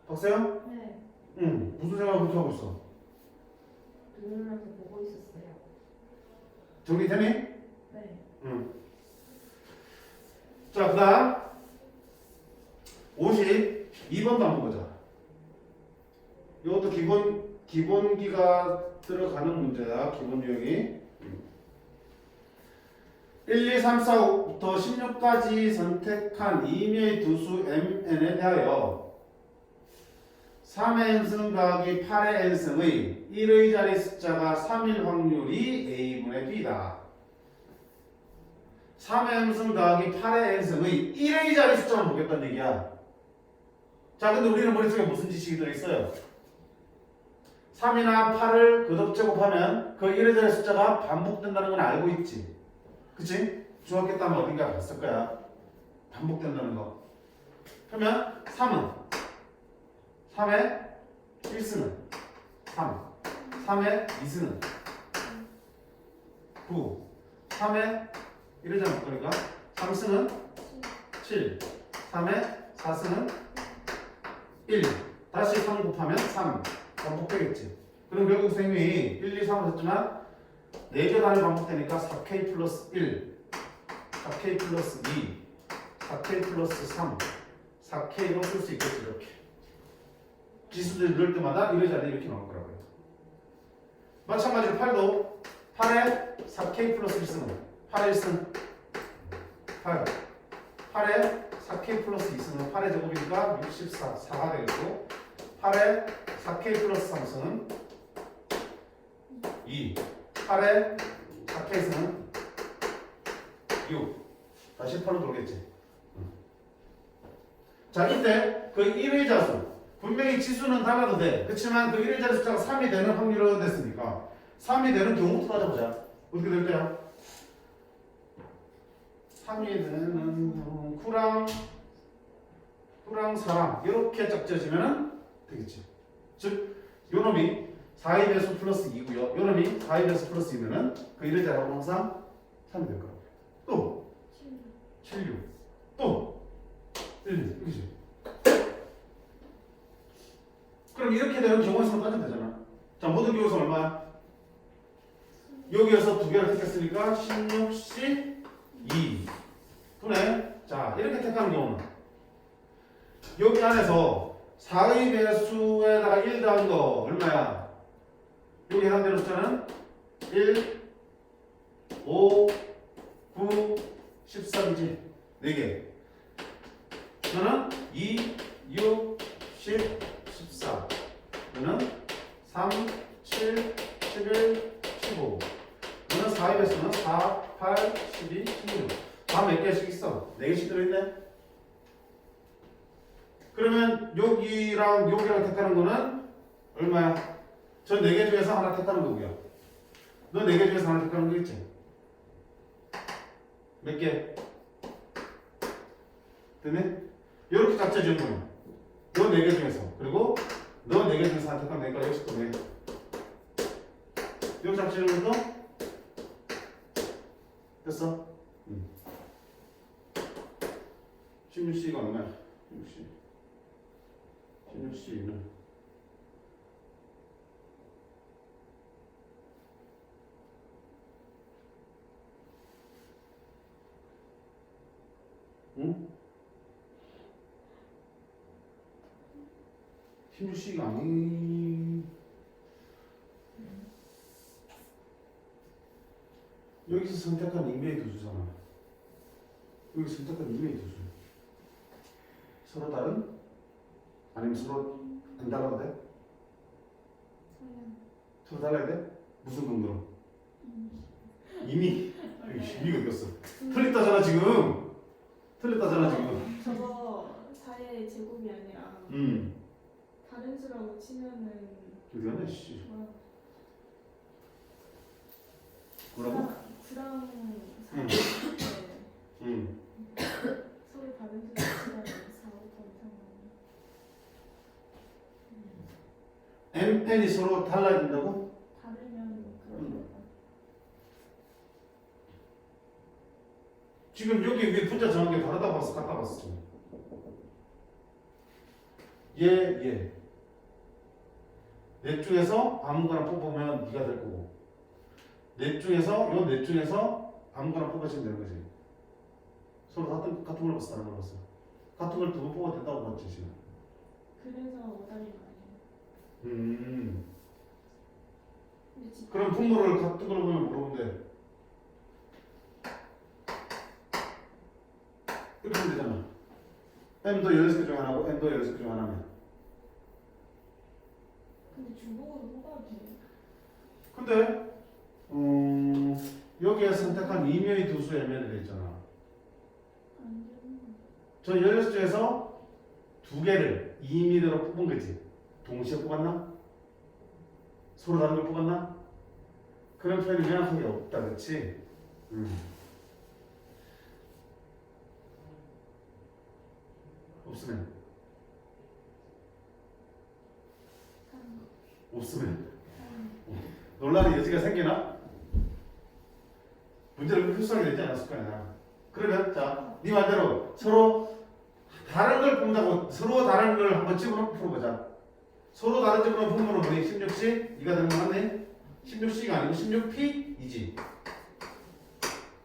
박세영? 네. 응. 무슨 생각부터 하고 있어? 누르면서 보고 있었어요. 정리되니? 네. 응. 자, 그 다음 52번도 한번 보자. 이것도 기본기가 들어가는 문제야. 기본 유형이 1, 2, 3, 4, 5부터 16까지 선택한 임의의 두수 mn에 대하여 3의 n승 더하기 8의 n승의 1의 자리 숫자가 3일 확률이 a분의 b다. 3의 n승 더하기 8의 n승의 1의 자리 숫자만 보겠다는 얘기야. 자, 근데 우리는 머릿속에 무슨 지식이 들어있어요? 3이나 8을 거듭제곱하면 그 1의 자리 숫자가 반복된다는 건 알고 있지. 그치? 중학교 때 아마 어딘가 봤을 거야. 반복된다는 거. 그러면 3의 1승은 3, 3의 2승은 9, 3의 1을 잘못 보니까 3승은 7, 3의 4승은 1. 다시 3 곱하면 3. 반복되겠지. 그럼 결국 선생님이 1, 2, 3을 했지만 4개 단위 반복되니까 4K 플러스 1, 4K 플러스 2, 4K 플러스 3, 4K로 쓸 수 있겠지. 이렇게. 지수들 넣을 때마다 1의 자리에 이렇게 나올 거라고요. 마찬가지로 8도 8에 4K 플러스 1승은 8의 1승 8, 8에 4K 플러스 2승은 8의 제곱이니까 64, 4가 되겠고 8에 4K 플러스 3승은 2, 8에 4K승은 6. 다시 8로 돌겠지. 자, 이때 그 1의 자수 분명히 지수는 달라도 돼. 그렇지만 그 1의 자리 숫자가 3이 되는 확률은 됐으니까 3이 되는 경우부터 따져보자. 어떻게 될 거야? 3이 되는 Q랑 4랑 이렇게 짝지어지면 되겠지. 즉 요놈이 4의 배수 플러스 2고요. 요놈이 4의 배수 플러스 2면은 그 1의 자리하고 항상 3이 될 거라고. 또 7, 6. 또 1, 그치? 그럼 이렇게 되는 경우의 수로 따지면 되잖아. 자, 모든 경우의 수 얼마야? 여기에서 두 개를 택했으니까 16C 2 분의 자 이렇게 택하는 경우는 여기 안에서 4의 배수에다가 1 더한 거 얼마야? 여기 해당되는 숫자는 1, 5, 9, 13이지. 4개. 너는 2, 6, 10, 14. 너는 3, 7, 11, 15. 너는 4의 배수는 4, 8, 12, 16. 다 몇 개씩 있어? 4개씩 들어있네? 그러면 여기랑 여기랑 택하는 거는 얼마야? 저 4개 중에서 하나 택하는 거고요. 너 4개 중에서 하나 택하는 거겠지? 몇 개? 됐네? 이렇게 각자 지은 거야. 너 4개 중에서. 그리고 너 4개 중에서 하나 택하면 되니까 여기서 또 내. 여기 각자 지은 것도 됐어? 16C가 얼마야? 16C. 16C는 응? 16C가 아니. 여기서 선택한 임의의 두수잖아. 여기 선택한 임의의 두수. 서로 다른? 아니면 서로 안 달라도 돼? 서로 달라야 돼? 무슨 근거로? 이미 이미가 어디갔어? 틀렸다잖아 지금. 틀렸다잖아 지금. 저거 4의 제곱이 아니라 다른 수라고 치면은 어디 갔냐 씨. 뭐라고? 뭐라고? 9랑 4 응. 서로 다른 수라고 치면 4부터 이상 n이 서로 달라야 된다고? 다르면 그런 거 지금 여기 위에 분자 정한 게 다르다 봤어, 같다 봤어. 얘. 넷 중에서 아무거나 뽑으면 네가 될 거고. 넷 중에서 요 넷 중에서 아무거나 뽑아주면 되는 거지. 서로 같은 걸 봤어, 다른 걸 봤어. 같은 걸 두 번 뽑아도 된다고 봤지 지금. 그래서 오다리 아니에요. 근데 진짜 그럼 분모를 같은 걸 보면 뭐로 보면 돼? 이렇게 하면 되잖아. m도 16개 중 하나고 n도 16개 중 하나면. 근데 중복으로 뽑아도 돼요? 근데 여기에 선택한 임의의 두수 mn이 돼 있잖아. 안 되는 거. 저 16중에서 2개를 임의대로 뽑은 거지. 동시에 뽑았나? 서로 다른 걸 뽑았나? 그런 표현이 명확하게 없다, 그렇지? 없으면 없으면 논란의 여지가 생기나? 문제를 흡수하게 되지 않았을 거 아니야. 그러면 자, 네 말대로 서로 다른 걸 뽑는다고 서로 다른 걸 한번 집어넣고 풀어보자. 서로 다른 집어넣은 분모는 뭐니? 16C? 이가 되는 거 맞네? 16C가 아니고 16P이지.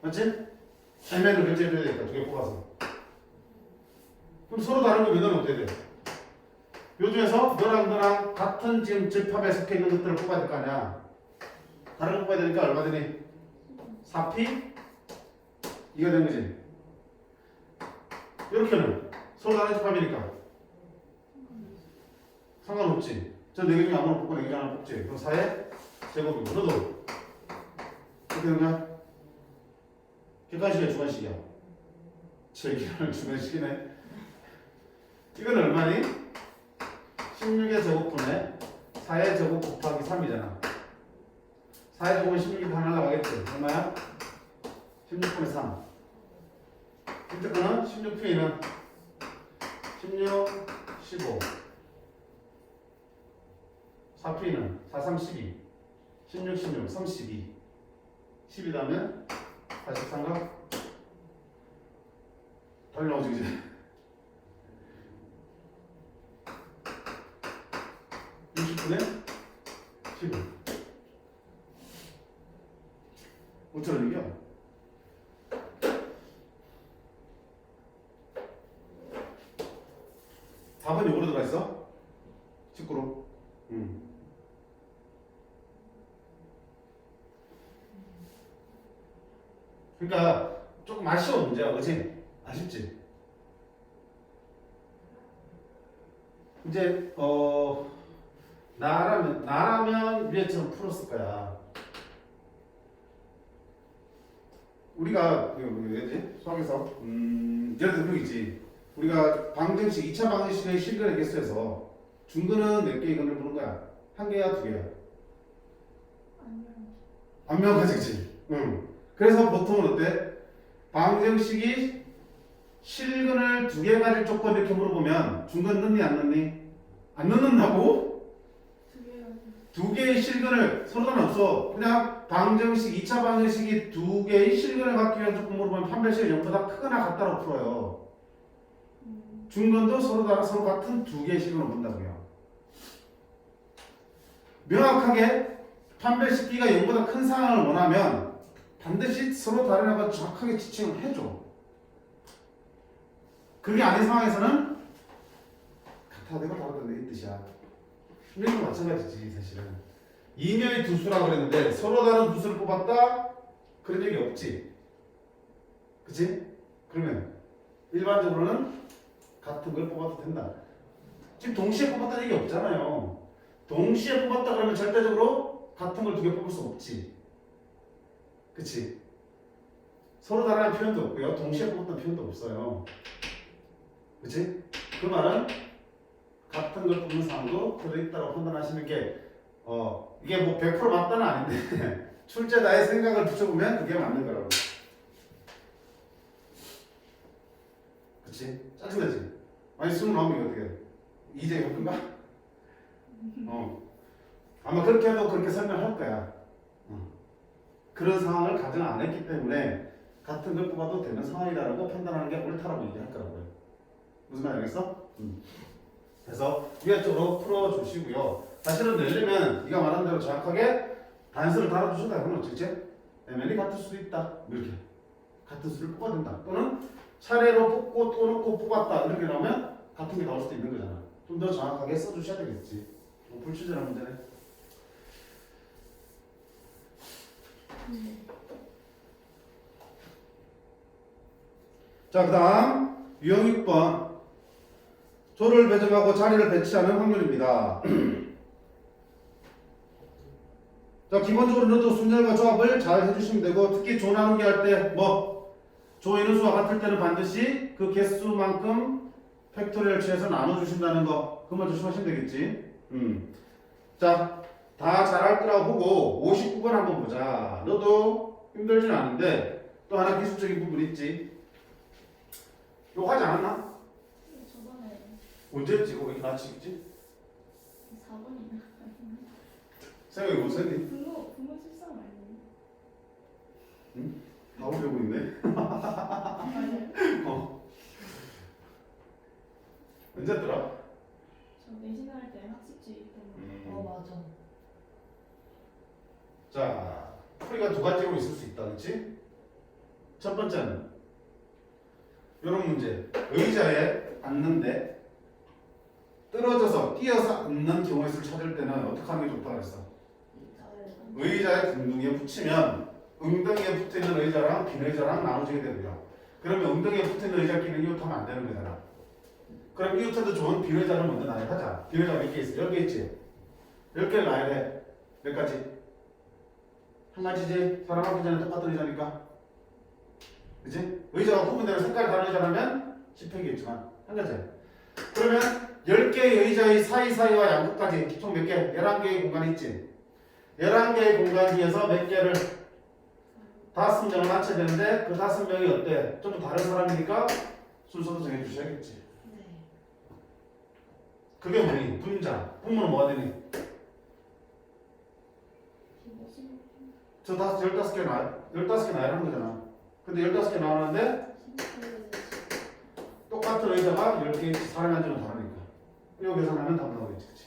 맞지? mn을 결제해줘야 되겠다. 2개 뽑아서. 그럼 서로 다른 거 면허는 어떻게 돼? 요 중에서 너랑 같은 지금 집합에 속해 있는 것들을 뽑아야 될 거 아니야. 다른 거 뽑아야 되니까 얼마 되니? 4P? 이가 되는 거지. 이렇게는 서로 다른 집합이니까 상관없지. 저 4개 중에 아무나 뽑고 4개 중에 하나 뽑지. 그럼 4의 제곱이고 너도 어떻게 되는 거야? 객관식이야 주관식이야? 제기하는 주관식이네. 이건 얼마니? 16의 제곱분에 4의 제곱 곱하기 3이잖아. 4의 제곱은 16이 다 날라가겠지. 얼마야? 16분의 3. 이때 거는 16P는 16, 15. 4P는 4, 3, 12. 16, 16, 32. 12 다음에 43가 달려오지 그지? 60분의 15. 5,000원 이겨. 답은 요거로 들어가 있어? 19로. 그러니까 조금 아쉬운 문제야, 그치? 아쉽지? 이제 나라면 위에처럼 풀었을 거야. 우리가 뭐지? 수학에서 예를 들어 그거있지. 우리가 방정식 2차 방정식의 실근의 개수에서 중근은 몇 개의 근을 보는 거야? 한 개야, 두 개야? 안 명확하지, 그치? 응. 그래서 보통은 어때? 방정식이 실근을 두 개 가질 조건 이렇게 물어보면 중근 넣니 안 넣니? 안 넣는다고? 두 개의 실근을 서로 상관없어. 그냥 방정식 2차 방정식이 두 개의 실근을 갖기 위한 조건 물어보면 판별식을 0보다 크거나 같다고 풀어요. 중근도 서로 같은 두 개의 실근을 본다고요. 명확하게 판별식 B가 0보다 큰 상황을 원하면 반드시 서로 다른 애가 정확하게 지칭을 해줘. 그게 아닌 상황에서는 같아 내가 다르다 이 뜻이야. 이것도 마찬가지지 사실은. 이면의 두 수라고 그랬는데 서로 다른 두 수를 뽑았다? 그런 얘기 없지. 그치? 그러면 일반적으로는 같은 걸 뽑아도 된다. 지금 동시에 뽑았다는 얘기 없잖아요. 동시에 뽑았다 그러면 절대적으로 같은 걸 두 개 뽑을 수 없지. 그치? 서로 다른 표현도 없고요. 동시에 뽑았다는 표현도 없어요. 그치? 그 말은 같은 걸 뽑는 상황도 들어있다고 판단하시는 게 이게 뭐 100% 맞다는 아닌데 출제자의 생각을 붙여보면 그게 맞는 거라고. 그치? 짜증나지? 아니 수능 나오면 이거 어떻게 이제 바꾼가? 아마 그렇게 해도 그렇게 설명할 거야. 그런 상황을 가정 안 했기 때문에 같은 걸 뽑아도 되는 상황이라고 판단하는 게 옳다라고 얘기할 거라고요. 무슨 말 알겠어? 그래서 위아래쪽으로 풀어주시고요. 사실은 내려면 네가 말한 대로 정확하게 단수를 달아주셔도 되는 거지. 내면이 같을 수도 있다. 이렇게 같은 수를 뽑아야 된다. 또는 차례로 뽑고 또 놓고 뽑았다. 이렇게 나오면 같은 게 나올 수도 있는 거잖아. 좀 더 정확하게 써주셔야 되겠지. 불출제란 문제네. 자, 그 다음 유형 6번 조를 배정하고 자리를 배치하는 확률입니다. 자, 기본적으로 너도 순열과 조합을 잘 해주시면 되고, 특히 조 나누기 할 때 조 인수와 같을 때는 반드시 그 개수만큼 팩토리얼 취해서 나눠주신다는 거 그것만 조심하시면 되겠지. 자, 다 잘할 거라고 보고 59번 한번 보자. 너도 힘들진 않은데 또 하나 기술적인 부분 있지. 이거 하지 않았나? 저번에 언제 했지? 이거 왜 이렇게 낮추겠지? 4번이나 생각이 못 했니? 부모 실상 아니에요? 다 오려고 있네. 맞아요? 언제 했더라? 저 내신할 때 학습지 때문에 맞아. 자, 풀이가 두 가지로 있을 수 있다, 그렇지? 첫 번째는 이런 문제. 의자에 앉는데 떨어져서 뛰어서 앉는 경우의 수를 찾을 때는 어떻게 하는 게 좋다고 했어? 의자에 궁둥이에 붙이면 엉덩이에 붙어있는 의자랑 빈 의자랑 나눠지게 되고요. 그러면 엉덩이에 붙어있는 의자끼리 이웃하면 안 되는 거잖아. 그럼 이웃해도 좋은 빈 의자를 먼저 나열하자. 빈 의자가 몇 개 있어? 10개 있지? 10개를 나열해. 몇 가지? 한 가지지? 사람 앞 의자는 똑같은 의자니까. 그치? 의자가 구분되는 색깔이 다른 의자라면 10팩이겠지만 한 가지. 그러면 10개의 의자의 사이사이와 양끝까지 총 몇 개? 11개의 공간이 있지? 11개의 공간 중에서 몇 개를 5명을 맞춰야 되는데 그 5명이 어때? 좀 다른 사람이니까 순서도 정해주셔야겠지. 그게 뭐니? 분자. 분모는 뭐가 되니? 저 15개 나와요. 15개 나열한 거잖아. 근데 15개 나오는데 똑같은 의자가 10개 사람이 앉으면 다르니까. 이거 계산하면 답 나오겠지. 그치?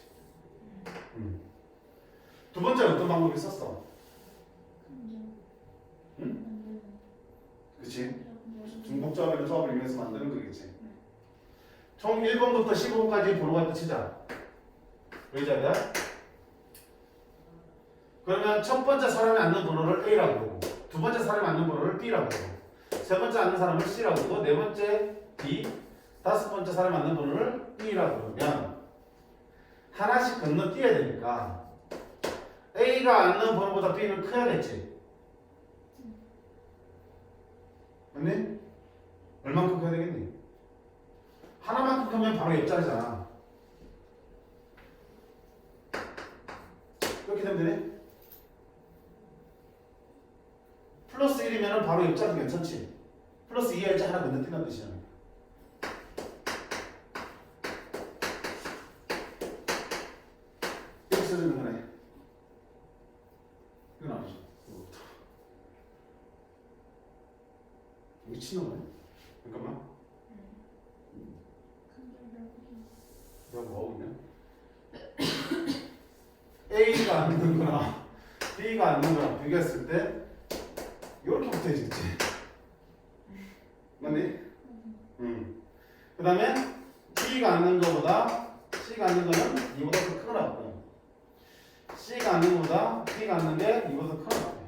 두 번째는 어떤 방법이 있었어? 응? 그치? 중복조합이나 조합을 이용해서 만드는 거겠지. 총 1번부터 15번까지 번호가 있다 치자. 의자다. 그러면 첫 번째 사람이 앉는 번호를 A라고 부르고 두 번째 사람이 앉는 번호를 B라고 부르고 세 세 번째 앉는 사람을 C라고 그러고 네 번째 D, 다섯 번째 사람이 앉는 번호를 E라고 그러면 하나씩 건너뛰어야 되니까 A가 앉는 번호보다 B는 커야겠지. 맞니? 얼만큼 커야 되겠니? 하나만큼 크면 바로 옆자리잖아. 이렇게 되면 되네? 플러스 1이면 바로 옆자리 괜찮지? 플러스 2 할지 하나 건너뛴다는 뜻이야. 이렇게 써주는 거네. 이건 아니죠. 미친놈이네. 잠깐만. 내가 뭐하고 있냐? A가 앉는 거나 B가 앉는 거나 비교했을 때 이렇게 붙어야지, 그치? 맞니? 그 다음에 B가 앉는 거보다 C가 앉는 거는 이보다 더 크더라고. C가 앉는 거보다 B가 앉는 게 이보다 더 크더라고.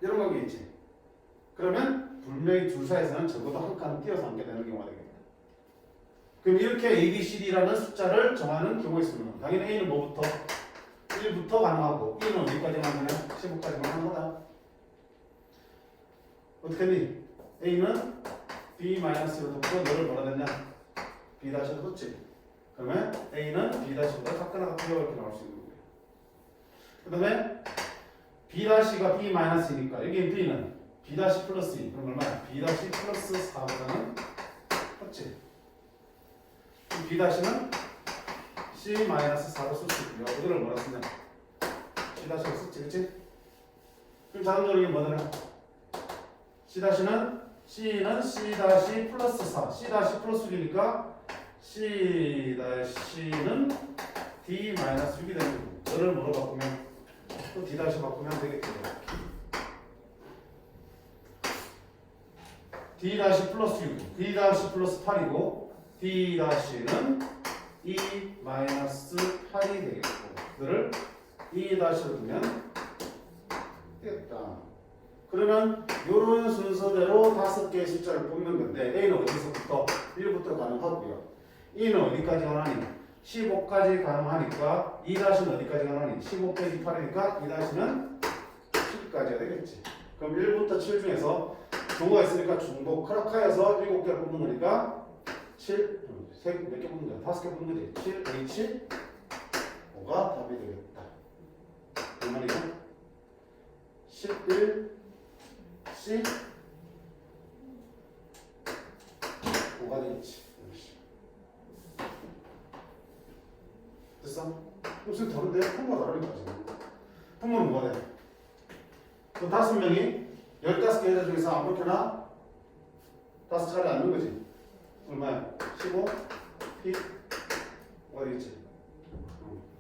이런 관계 있지? 그러면 분명히 둘 사이에서는 적어도 한 칸 띄어서 앉게 되는 경우가 되겠다. 그럼 이렇게 A, B, C, D라는 숫자를 정하는 경우가 있습니다. 당연히 A는 뭐부터? 1부터 가능하고 B는 어디까지만 하면 15까지만 하는 거다. 어떻게 했니? A는 B-로 덮고 너를 뭐라 됐냐? B-로 뒀지. 그러면 A는 B-보다 작거나 같아요 이렇게 나올 수 있는 거예요. 그 다음에 B-가 B-이니까 여기 B는 B- 플러스 2 그럼 얼마야? B- 플러스 4보다는 컸지. B-는 C-4로 쓸 수 있고요. 이거를 뭐라 쓰냐? C-로 썼지, 그치? 그럼 자동적으로 이게 뭐더라? C는 C 플러스 4 C 플러스 6이니까 C'는 D-6이 되는 거고 너를 뭐로 바꾸면 또 D- 바꾸면 되겠죠. D- 플러스 6 D- 플러스 8이고 D-는 E-8이 되겠고 너를 E-로 두면 되겠다. 그러면 이런 순서대로 5개의 숫자를 뽑는 건데 A는 어디서부터? 1부터 가능하고요. E는 어디까지 가능하니? 15까지 가능하니까 2-는 어디까지 가능하니? 15 빼기 8이니까 2-는 7까지가 되겠지. 그럼 1부터 7 중에서 조가 있으니까 중복 크라카에서 7개를 뽑는 거니까 7, 몇 개 뽑는 거야? 5개 뽑는 거지. 7, H, 5가 답이 되겠다. 이 말이죠? 11, C 5가 되겠지. 됐어? 무슨 다른데? 풍모가 다르니까 지금. 풍모는 뭐가 돼? 그 5명이 15개 여자 중에서 아무렇게나 5차례 앉는 거지. 얼마야? 15, P 5가 되겠지.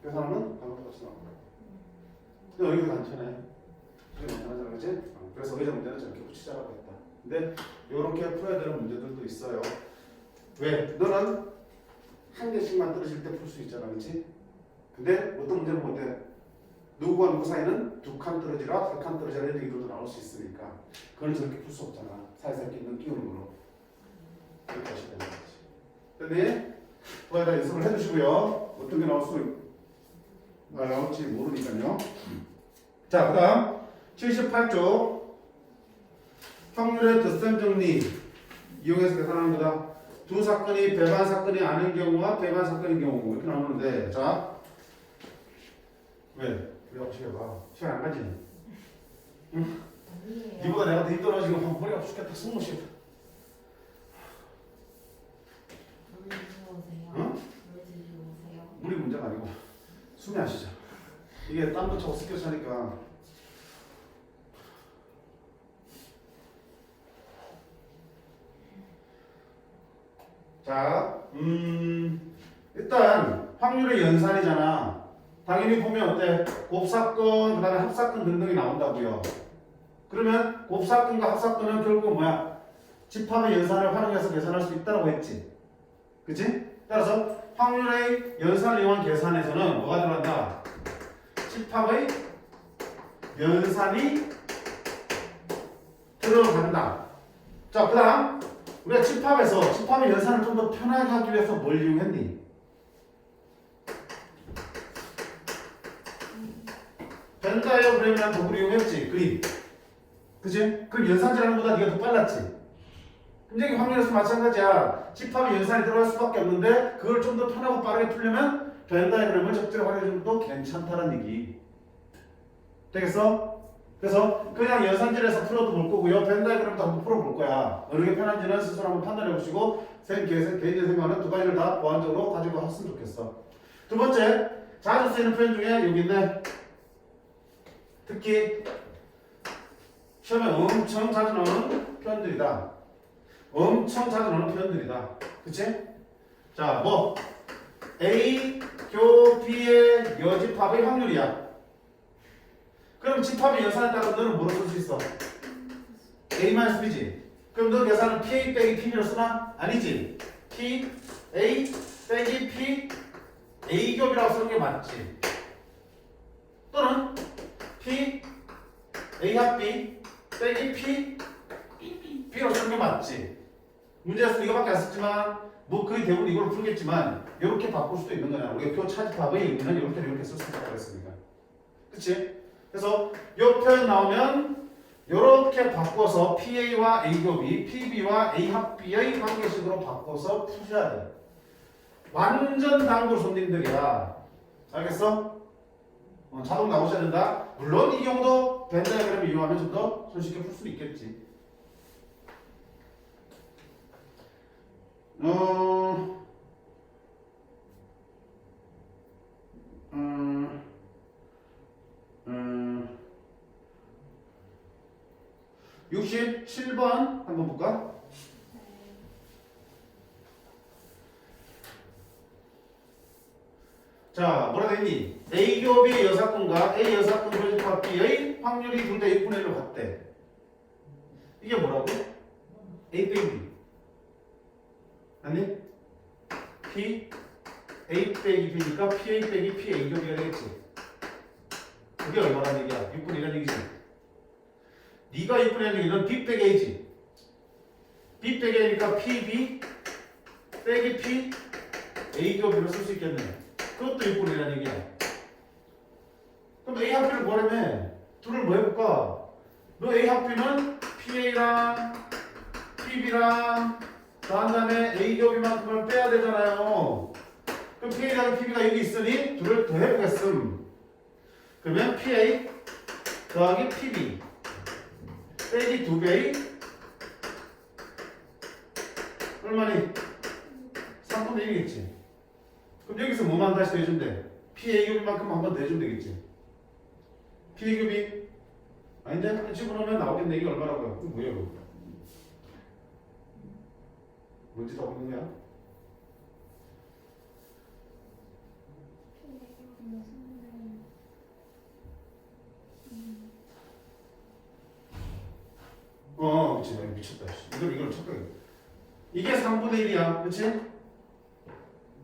계산하면 방법같이 나와. 근데 여기가 단편해. 이게 괜찮아잖아, 그치? 그래서 의자 문제는 저렇게 붙이자라고 했다. 근데 이렇게 풀어야 되는 문제들도 있어요. 왜? 너는 한 개씩만 떨어질 때 풀 수 있잖아, 그치? 근데 어떤 문제는 뭔데? 누구와 누구 사이는 2칸 떨어지라, 3칸 떨어지라 이런 얘기도 나올 수 있으니까 그건 저렇게 풀 수 없잖아. 사이사이 있는 끼우는으로. 이렇게 하셔야 되는 거지. 근데 거기다 연습을 해주시고요. 어떤 게 나올지 모르니까요. 자, 그 다음 78쪽 확률의 덧셈 정리 이용해서 계산하는 거다. 두 사건이 배반 사건이 아닌 경우와 배반 사건인 경우 이렇게 나오는데 자 왜? 우리 하고 시켜봐. 시간 안 가지? 응? 아니에요. 니보다 내가 더 힘 떨어지고 머리가 죽겠다. 숨 못 쉬어. 물 드시러 오세요. 응? 물 드시러 오세요. 물이 문제가 아니고 숨이 안 쉬죠. 이게 땀도 차고 습기도 차니까 자, 일단 확률의 연산이잖아. 당연히 보면 어때? 곱사건, 그 다음에 합사건 등등이 나온다고요. 그러면 곱사건과 합사건은 결국 뭐야? 집합의 연산을 활용해서 계산할 수 있다고 했지. 그치? 따라서 확률의 연산을 이용한 계산에서는 뭐가 들어간다? 집합의 연산이 들어간다. 자, 그 다음 우리가 집합의 연산을 좀 더 편하게 하기 위해서 뭘 이용했니? 벤 다이어그램이라는 도구를 이용했지. 그림. 그치? 그럼 연산질하는 것보다 네가 더 빨랐지. 굉장히 확률에서 마찬가지야. 집합이 연산이 들어갈 수밖에 없는데 그걸 좀 더 편하고 빠르게 풀려면 벤 다이어그램을 적절히 활용해주면 또 괜찮다는 얘기. 되겠어? 그래서 그냥 연산질에서 풀어도 볼 거고요. 벤 다이어그램도 한번 풀어볼 거야. 어느 게 편한지는 스스로 한번 판단해 보시고 개인의 생각은 두 가지를 다 보완적으로 가지고 왔으면 좋겠어. 두 번째, 자주 쓰이는 표현 중에 여기 있네. 특히 시험에 엄청 자주 나오는 표현들이다. 엄청 자주 나오는 표현들이다. 그치? 자, 뭐 A 교 B의 여집합의 확률이야. 그럼 집합의 연산에 따라 너는 뭐로 쓸 수 있어? A-B지. 그럼 너 계산은 PA 빼기 P로 쓰나? 아니지. P, A 빼기 P, A겹이라고 쓰는 게 맞지. 또는 P, A 합 B 빼기 P, B로 쓰는 게 맞지. 문제에서 이거밖에 안 썼지만 뭐 거의 대부분 이걸로 풀겠지만 이렇게 바꿀 수도 있는 거냐. 우리가 표 차집합의 의미는 이렇게 쓸 수 있다고 했으니까. 그치? 그래서 이 표현 나오면 이렇게 바꿔서 PA와 A겹이 PB와 A 합 B의 관계식으로 바꿔서 푸셔야 돼. 완전 단골 손님들이야. 알겠어? 자동 나오셔야 된다. 물론 이 경우도 벤 다이어그램을 이용하면 좀 더 손쉽게 풀 수 있겠지. 어... 67번 한번 볼까? 자, 뭐라 되니? A겹의 여사건과 A 여사건 교집합 B의 확률이 둘 다 6분의 1로 같대. 이게 뭐라고? A 빼기 B. 아니? P A 빼기 B니까 PA 빼기 P A겹이가 되겠지. 그게 얼마나 얘기야? 6분의 1이라는 얘기지. 네가 6분의 1 얘기는 B 빼기 A지. B 빼기 A니까 PB 빼기 P A겹으로 쓸 수 있겠네. 그것도 6분의 1이라는 얘기야. 그럼 A 합비를 뭐라며? 둘을 뭐 해볼까? 너 A 합비는 PA랑 PB랑 더한 다음에 A겹이만큼을 빼야 되잖아요. 그럼 PA랑 PB가 여기 있으니 둘을 더 해보겠음. 그러면 PA 더하기 PB 빼기 2배 얼마니? 3분의 1이겠지. 그럼 여기서 뭐만 다시 더해준대? PA겹이만큼 한 번 더 해주면 되겠지. PA겹이 아닌데? 집어넣으면 나오겠네. 이게 얼마라고요? 이거 뭐야 이거? 뭔지 다 보는 거야? 그치. 미쳤다. 이걸 착각해. 이게 3분의 1이야. 그치?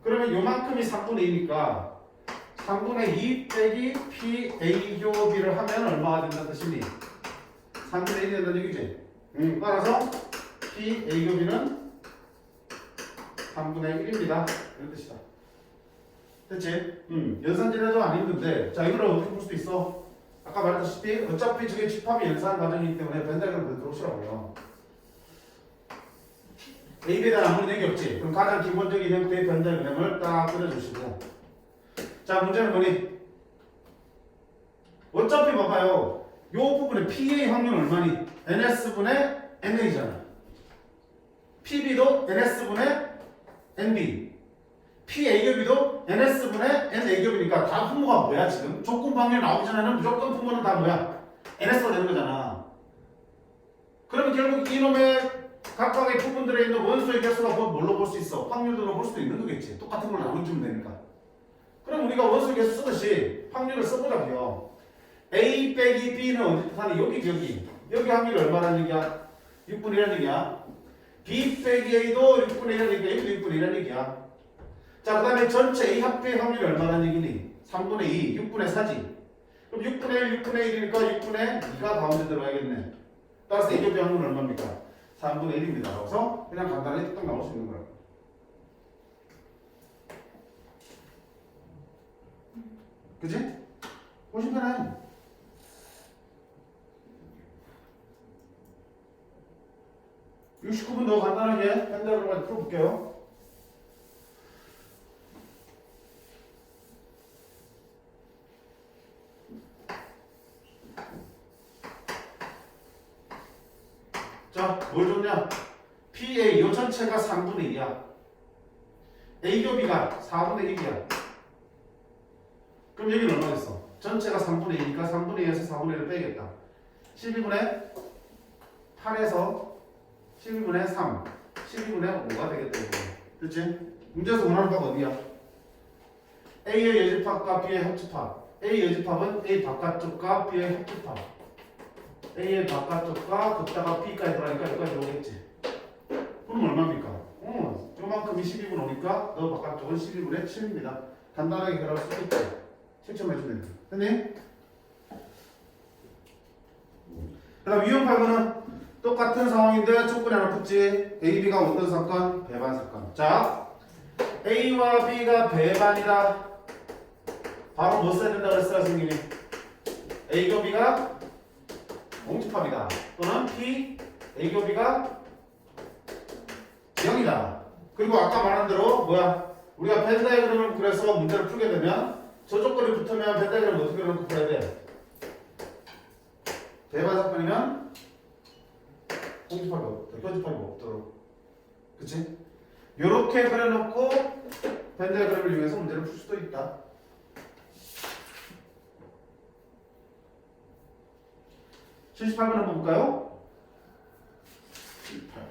그러면 요만큼이 3분의 2니까 3분의 2 빼기 P A 교비를 하면 얼마가 된다는 뜻이니? 3분의 1이 된다는 얘기지. 따라서 P A 교비는 3분의 1입니다. 이런 뜻이다. 됐지? 연산질해도 안 힘든데 자 이걸 어떻게 볼 수도 있어? 아까 말했다시피 어차피 저게 집합이 연산 과정이기 때문에 벤 다이어그램 들어오시라고요. A에 대한 아무런 얘기 없지. 그럼 가장 기본적인 형태의 벤 다이어그램을 딱 그려주시고 자 문제는 뭐니? 어차피 봐봐요. 요 부분에 PA 확률 얼마니? NS분의 NA잖아. PB도 NS분의 NB PA겹이도 NS분의 NA겹이니까 다 분모가 뭐야 지금? 조건 방향 나오기 전에는 무조건 분모는 다 뭐야? NS가 되는 거잖아. 그러면 결국 이놈의 각각의 부분들에 있는 원소의 개수가 뭘로 볼 수 있어? 확률들로 볼 수도 있는 거겠지. 똑같은 걸 나눠주면 되니까. 그럼 우리가 원소의 개수 쓰듯이 확률을 써보자고요. A 빼기 B는 어디 뜻하니? 여기 확률이 얼마라는 얘기야? 6분의 1이라는 얘기야. B 빼기 A도 6분의 1이라는 얘기야. A도 6분의 1이라는 얘기야. 자, 그 다음에 전체 A 합의 확률이 얼마라는 얘기니? 3분의 2, 6분의 4지. 그럼 6분의 1, 6분의 1이니까 6분의 2가 가운데 들어가야겠네. 따라서 A교비 확률은 얼마입니까? 3분의 1입니다. 그래서 그냥 간단하게 딱 나올 수 있는 거예요. 그치? 훨씬 편해. 이 19분 더 간단하게 펜더그램까지 풀어볼게요. 자, 뭘 줬냐? PA 요 전체가 3분의 2야. A교비가 4분의 1이야. 그럼 여기는 얼마겠어? 전체가 3분의 2니까 3분의 2에서 4분의 1을 빼겠다. 12분의 8에서 12분의 3, 12분의 5가 되겠다. 이거. 그치? 문제에서 원하는 바가 어디야? A의 여집합과 B의 합집합. A 여집합은 A 바깥쪽과 B의 합집합. A의 바깥쪽과 걷다가 B까지 들어가니까 여기까지 오겠지. 그럼 얼마입니까? 요만큼이 12분 오니까 너 바깥쪽은 12분의 7입니다. 간단하게 결할 수 있지. 실점해주면 됩니다. 됐니? 그 다음 위험 8번은 똑같은 상황인데 조건이 하나 붙지. A, B가 어떤 사건? 배반 사건. 자, A와 B가 배반이다. 바로 뭐 써야 된다고 그랬어요, 선생님이? A과 B가 공집합이다. 또는 P, A과 B가 0이다. 그리고 아까 말한 대로 뭐야? 우리가 벤 다이어그램을 그래서 문제를 풀게 되면 저 조건이 붙으면 벤 다이어그램 어떻게 그려놓고 풀어야 돼? 배반 사건이면 공집합이 없다. 표집합이 없도록. 그치? 요렇게 그려놓고 벤 다이어그램을 이용해서 문제를 풀 수도 있다. 78번 한번 볼까요? 78.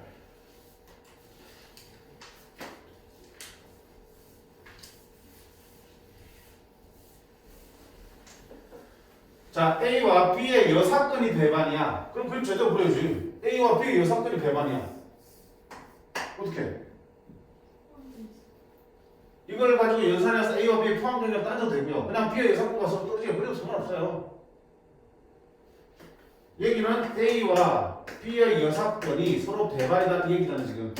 자, A와 B의 여사건이 배반이야. 그럼 그걸 제대로 그려야지. A와 B의 여사건이 배반이야. 어떻게? 이걸 가지고 연산해서 A와 B의 포함관계를 따져도 되고요. 그냥 B의 여사건과 서로 떨어지게 그래도 상관없어요. 얘기는 A와 B의 여사건이 서로 배반이다 이 얘기잖아 지금.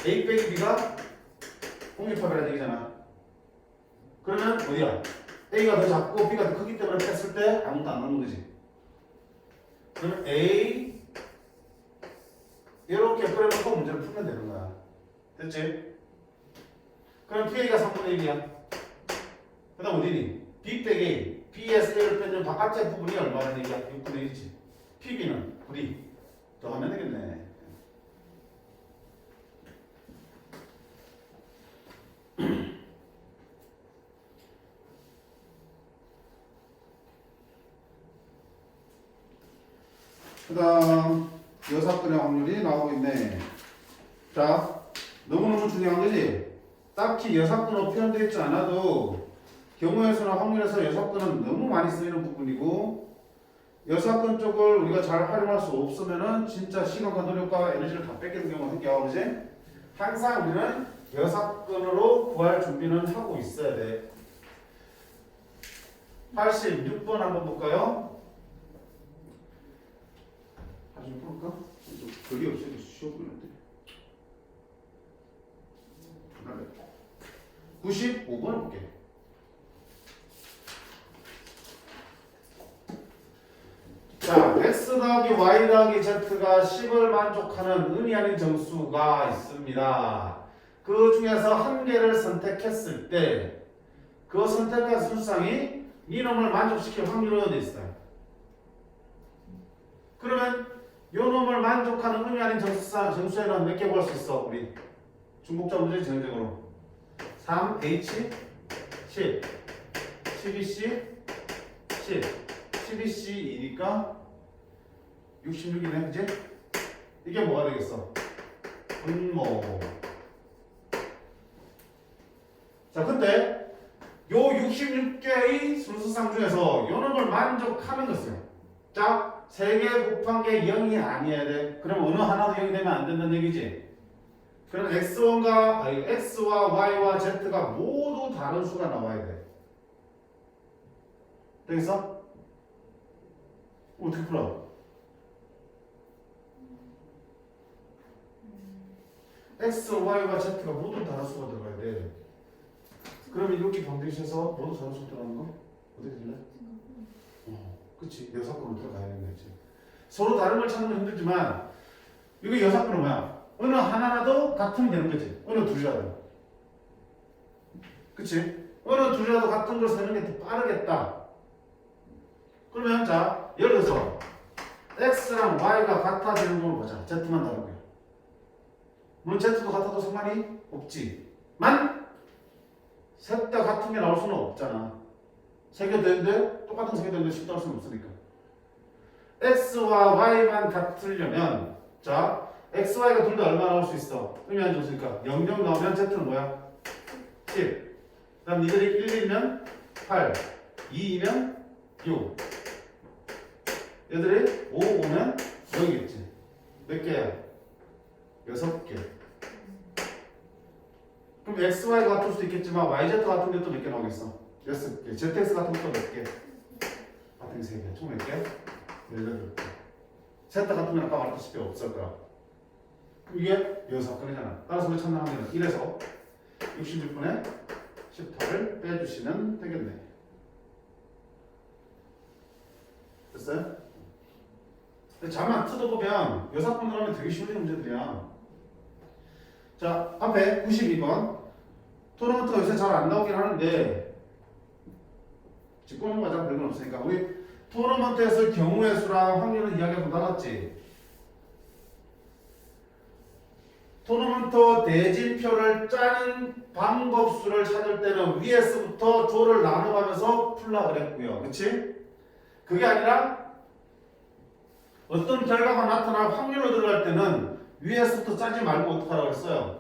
A 빼기 B가 공립합이라는 얘기잖아. 그러면 어디야? A가 더 작고 B가 더 크기 때문에 뺐을 때 아무것도 안 남는 거지. 그러면 A 이렇게 그려놓고 문제를 풀면 되는 거야. 됐지? 그럼 PA가 3분의 1이야. 그 다음 어디니? B 빼기 A. B에서 A를 빼면 바깥의 부분이 얼마나 얘기야? 6분의 1이지. PB는 우리 더 하면 되겠네. 그 다음 여사건의 확률이 나오고 있네. 자, 너무너무 중요한 거지? 딱히 여사건으로 표현되어 있지 않아도 경우의 수나 확률에서 여사건은 너무 많이 쓰이는 부분이고 여사건 쪽을 우리가 잘 활용할 수 없으면은 진짜 시간과 노력과 에너지를 다 뺏기는 경우가 생겨. 그지? 항상 우리는 여사건으로 구할 준비는 하고 있어야 돼. 86번 한번 볼까요? 86번 볼까? 좀 거리 없어도 쉬워 보이는데. 95번 볼게. 자, x 더하기 y 더하기 z가 10을 만족하는 의미 아닌 정수가 있습니다. 그 중에서 한 개를 선택했을 때 그 선택한 수상이 이놈을 만족시킬 확률이 어디 있어요? 그러면 요 놈을 만족하는 의미 아닌 정수에는 몇 개 구할 수 있어? 우리 중복자 문제 전형적으로 3H 10 12C 10 12C2니까 66이네. 그치? 이게 뭐가 되겠어? 분모. 자, 근데 요 66개의 순수상 중에서 요 놈을 만족하는 것은 자, 3개 곱한 게 0이 아니어야 돼. 그럼 어느 하나도 0이 되면 안 된다는 얘기지. 그럼 X와 Y와 Z가 모두 다른 수가 나와야 돼. 되겠어? 어떻게 풀어? x, y와 z가 모두 다수가 들어가야 돼. 그러면 여기 방정식에서 모두 다수가 들어가는 거 어떻게 될래? 그치. 여사건으로 들어가야 되겠지. 서로 다른 걸 찾는 건 힘들지만 이거 여사건은 뭐야? 어느 하나라도 같으면 되는 거지. 어느 둘이라도. 그치? 어느 둘이라도 같은 걸 쓰는 게 더 빠르겠다. 그러면 자, 예를 들어서 x랑 y가 같아지는 걸 보자. z만 다르고요. 물론 z도 같아도 상관이 없지만 셋 다 같은 게 나올 수는 없잖아. 세 개 되는데 똑같은 세 개 되는데 10 나올 수는 없으니까. x와 y만 같으려면 자 x, y가 둘 다 얼마 나올 수 있어? 의미안 줬으니까 0, 0 나오면 z는 뭐야? 10. 그 다음 니들이 1이면 8, 2이면 6. 얘들이 5 오면 0이겠지. 몇 개야? 6개. 그럼 x, y가 같을 수도 있겠지만 yz 같은 게 또 몇 개 나오겠어? 6개. zx 같은 것도 몇 개? 같은 게 3개. 총 몇 개? 18개. 셋 다 같으면 아까 말했다시피 없을 거야. 그럼 이게 여사건이잖아. 따라서 우리 찾는 확률은 1에서 66분의 18을 빼주시면 되겠네. 됐어요? 자만 뜯어보면 여사건으로 하면 되게 쉬운 문제들이야. 자, 앞에 92번. 토너먼트가 요새 잘 안 나오긴 하는데 짚고는 가장 별건 없으니까 우리 토너먼트에서 경우의 수랑 확률은 이야기가 나눴지. 토너먼트 대진표를 짜는 방법수를 찾을 때는 위에서부터 조를 나눠가면서 풀라 그랬고요. 그치? 그게 아니라 어떤 결과가 나타날 확률로 들어갈 때는 위에서부터 짜지 말고 어떡하라고 했어요?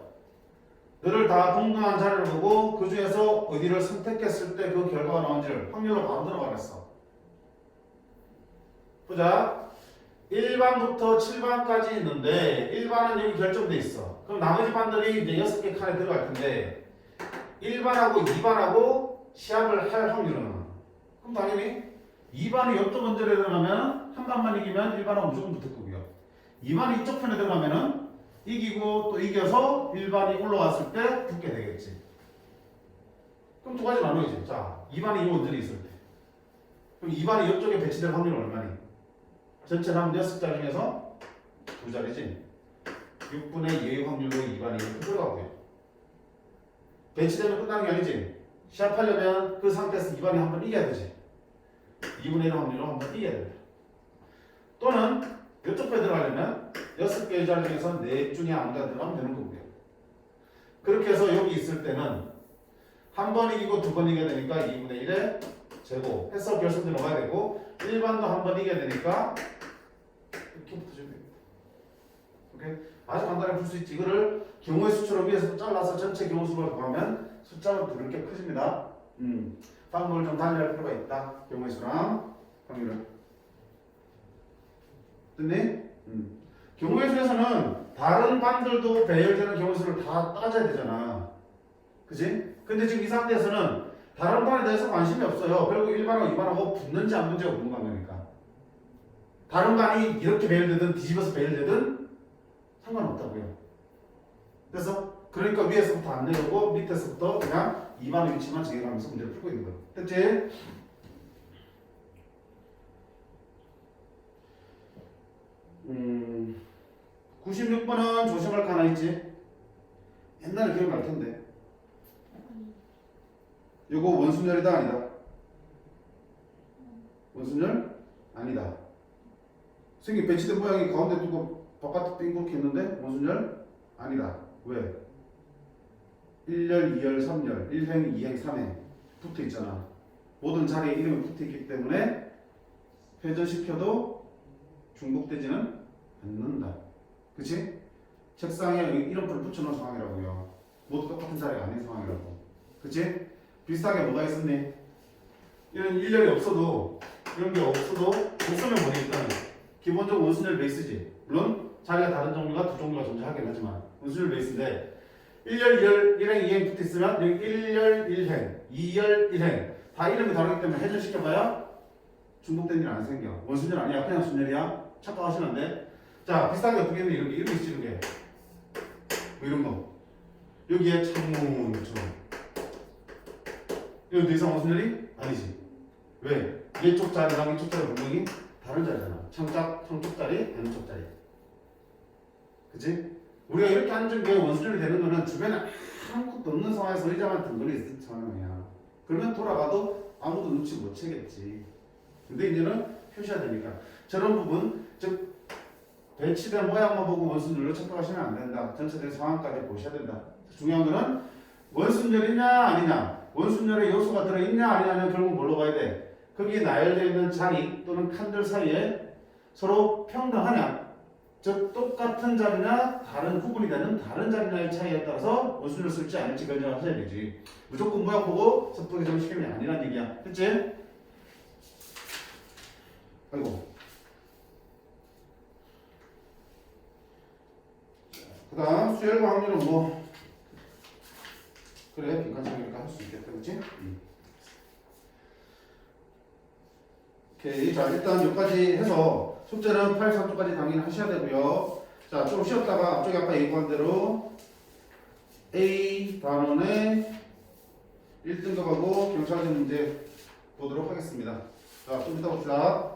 너를 다 동등한 자리를 보고 그 중에서 어디를 선택했을 때 그 결과가 나온지를 확률로 바로 들어가랬어. 보자. 1반부터 7반까지 있는데 1반은 여기 결정돼 있어. 그럼 나머지 반들이 이제 6개 칸에 들어갈 텐데 1반하고 2반하고 시합을 할 확률은 그럼 당연히 2반이 이쪽 언저리에 들어가면 한 반만 이기면 1반하고 무조건 붙을 거고요. 2반이 이쪽 편에 들어가면은 이기고 또 이겨서 1반이 올라왔을 때 붙게 되겠지. 그럼 두 가지 나눠야지. 자, 2반이 이 언저리에 있을 때. 그럼 2반이 이쪽에 배치될 확률은 얼마니? 전체 남은 6자리 중에서 2자리지. 6분의 2의 확률로 2반이 이렇게 들어가고요. 배치되면 끝나는 게 아니지. 시합하려면 그 상태에서 2반이 한번 이겨야 되지. 2분의 1 확률로 한번 이겨야 된다. 또는 이쪽 배 들어가려면 6개의 자리 중에서 4 중에 아무데나 들어가면 되는 거고요. 그렇게 해서 여기 있을 때는 한 번 이기고 두 번 이겨야 되니까 2분의 1의 제곱 해서 결승대 넣어야 되고 1반도 한 번 이겨야 되니까 이렇게 붙여줘야 됩니다. 오케이? 아주 간단하게 풀 수 있지. 이거를 경우의 수치로 위에서 잘라서 전체 경우 수를 구하면 숫자가 부를 게 커집니다. 방법을 좀 달리할 필요가 있다. 경우의 수랑 확률을. 됐니? 경우의 수에서는 다른 반들도 배열되는 경우의 수를 다 따져야 되잖아. 그치? 근데 지금 이 상태에서는 다른 반에 대해서 관심이 없어요. 결국 1반하고 2반하고 붙는지 안 붙는지가 궁금한 거니까. 다른 반이 이렇게 배열되든 뒤집어서 배열되든 상관없다고요. 그래서 그러니까 위에서부터 안 내려오고 밑에서부터 그냥 2반의 위치만 정해가면서 문제를 풀고 있는 거예요. 됐지? 음, 96번은 조심할 거 하나 있지? 옛날에 기억날 텐데. 요거 원순열이다 아니다? 원순열? 아니다. 선생님 배치된 모양이 가운데 두고 바깥에 빙그렇게 했는데 원순열? 아니다. 왜? 1열, 2열, 3열, 1행, 2행, 3행 붙어 있잖아. 모든 자리에 이름이 붙어 있기 때문에 회전시켜도 중복되지는 않는다. 그치? 책상에 이름표를 붙여놓은 상황이라고요. 모두 똑같은 자리가 아닌 상황이라고. 그치? 비슷하게 뭐가 있었니? 이런 1열이 없어도 이런 게 없으면 뭐니 일단은 기본적으로 원순열 베이스지. 물론 자리가 다른 종류가 두 종류가 존재하긴 하지만 원순열 베이스인데 1열, 2열, 1행, 2행 붙어 있으면 여기 1열, 1행, 2열, 1행 다 이름이 다르기 때문에 해전시켜봐야 중복된 일 안 생겨. 원순열 아니야. 그냥 순열이야. 착각하시면 안 돼. 자, 비슷하게 어떻게 했니? 이렇게 이름이 있지, 이렇게. 뭐 이런 거. 여기에 창문처럼. 이거 더 이상 무슨 자리? 아니지. 왜? 이쪽 자리랑 이쪽 자리 분명히 다른 자리잖아. 창쪽 자리, 반쪽 자리. 그치? 우리가 이렇게 앉은 게 원수절이 되는 거는 주변에 아무것도 없는 상황에서 의자만 든거리 있을 상황이야. 그러면 돌아가도 아무도 눈치 못 채겠지. 근데 이제는 표시해야 되니까. 저런 부분, 즉 배치된 모양만 보고 원순절로 착각하시면 안 된다. 전체적인 상황까지 보셔야 된다. 중요한 거는 원순절이냐 아니냐, 원순절에 요소가 들어있냐 아니냐는 결국 뭘로 봐야 돼? 거기에 나열되어 있는 자리 또는 칸들 사이에 서로 평등하냐, 즉 똑같은 자리나 다른 구분이 되는 다른 자리냐의 차이에 따라서 원순절 쓸지 아닐지 결정하셔야 되지. 무조건 모양 보고 섣부르게 정시키는 게 아니란 얘기야. 됐지? 아이고. 그 다음 수열과 확률은 뭐 그래 빈칸창이니까 할 수 있겠다. 그치? 오케이. 자 일단 여기까지 해서 숙제는 83쪽까지 당연히 하셔야 되고요. 자 좀 쉬었다가 앞쪽에 아까 얘기한 대로 A 단원의 1등급하고 경찰대 문제 보도록 하겠습니다. 자 좀 이따 봅시다.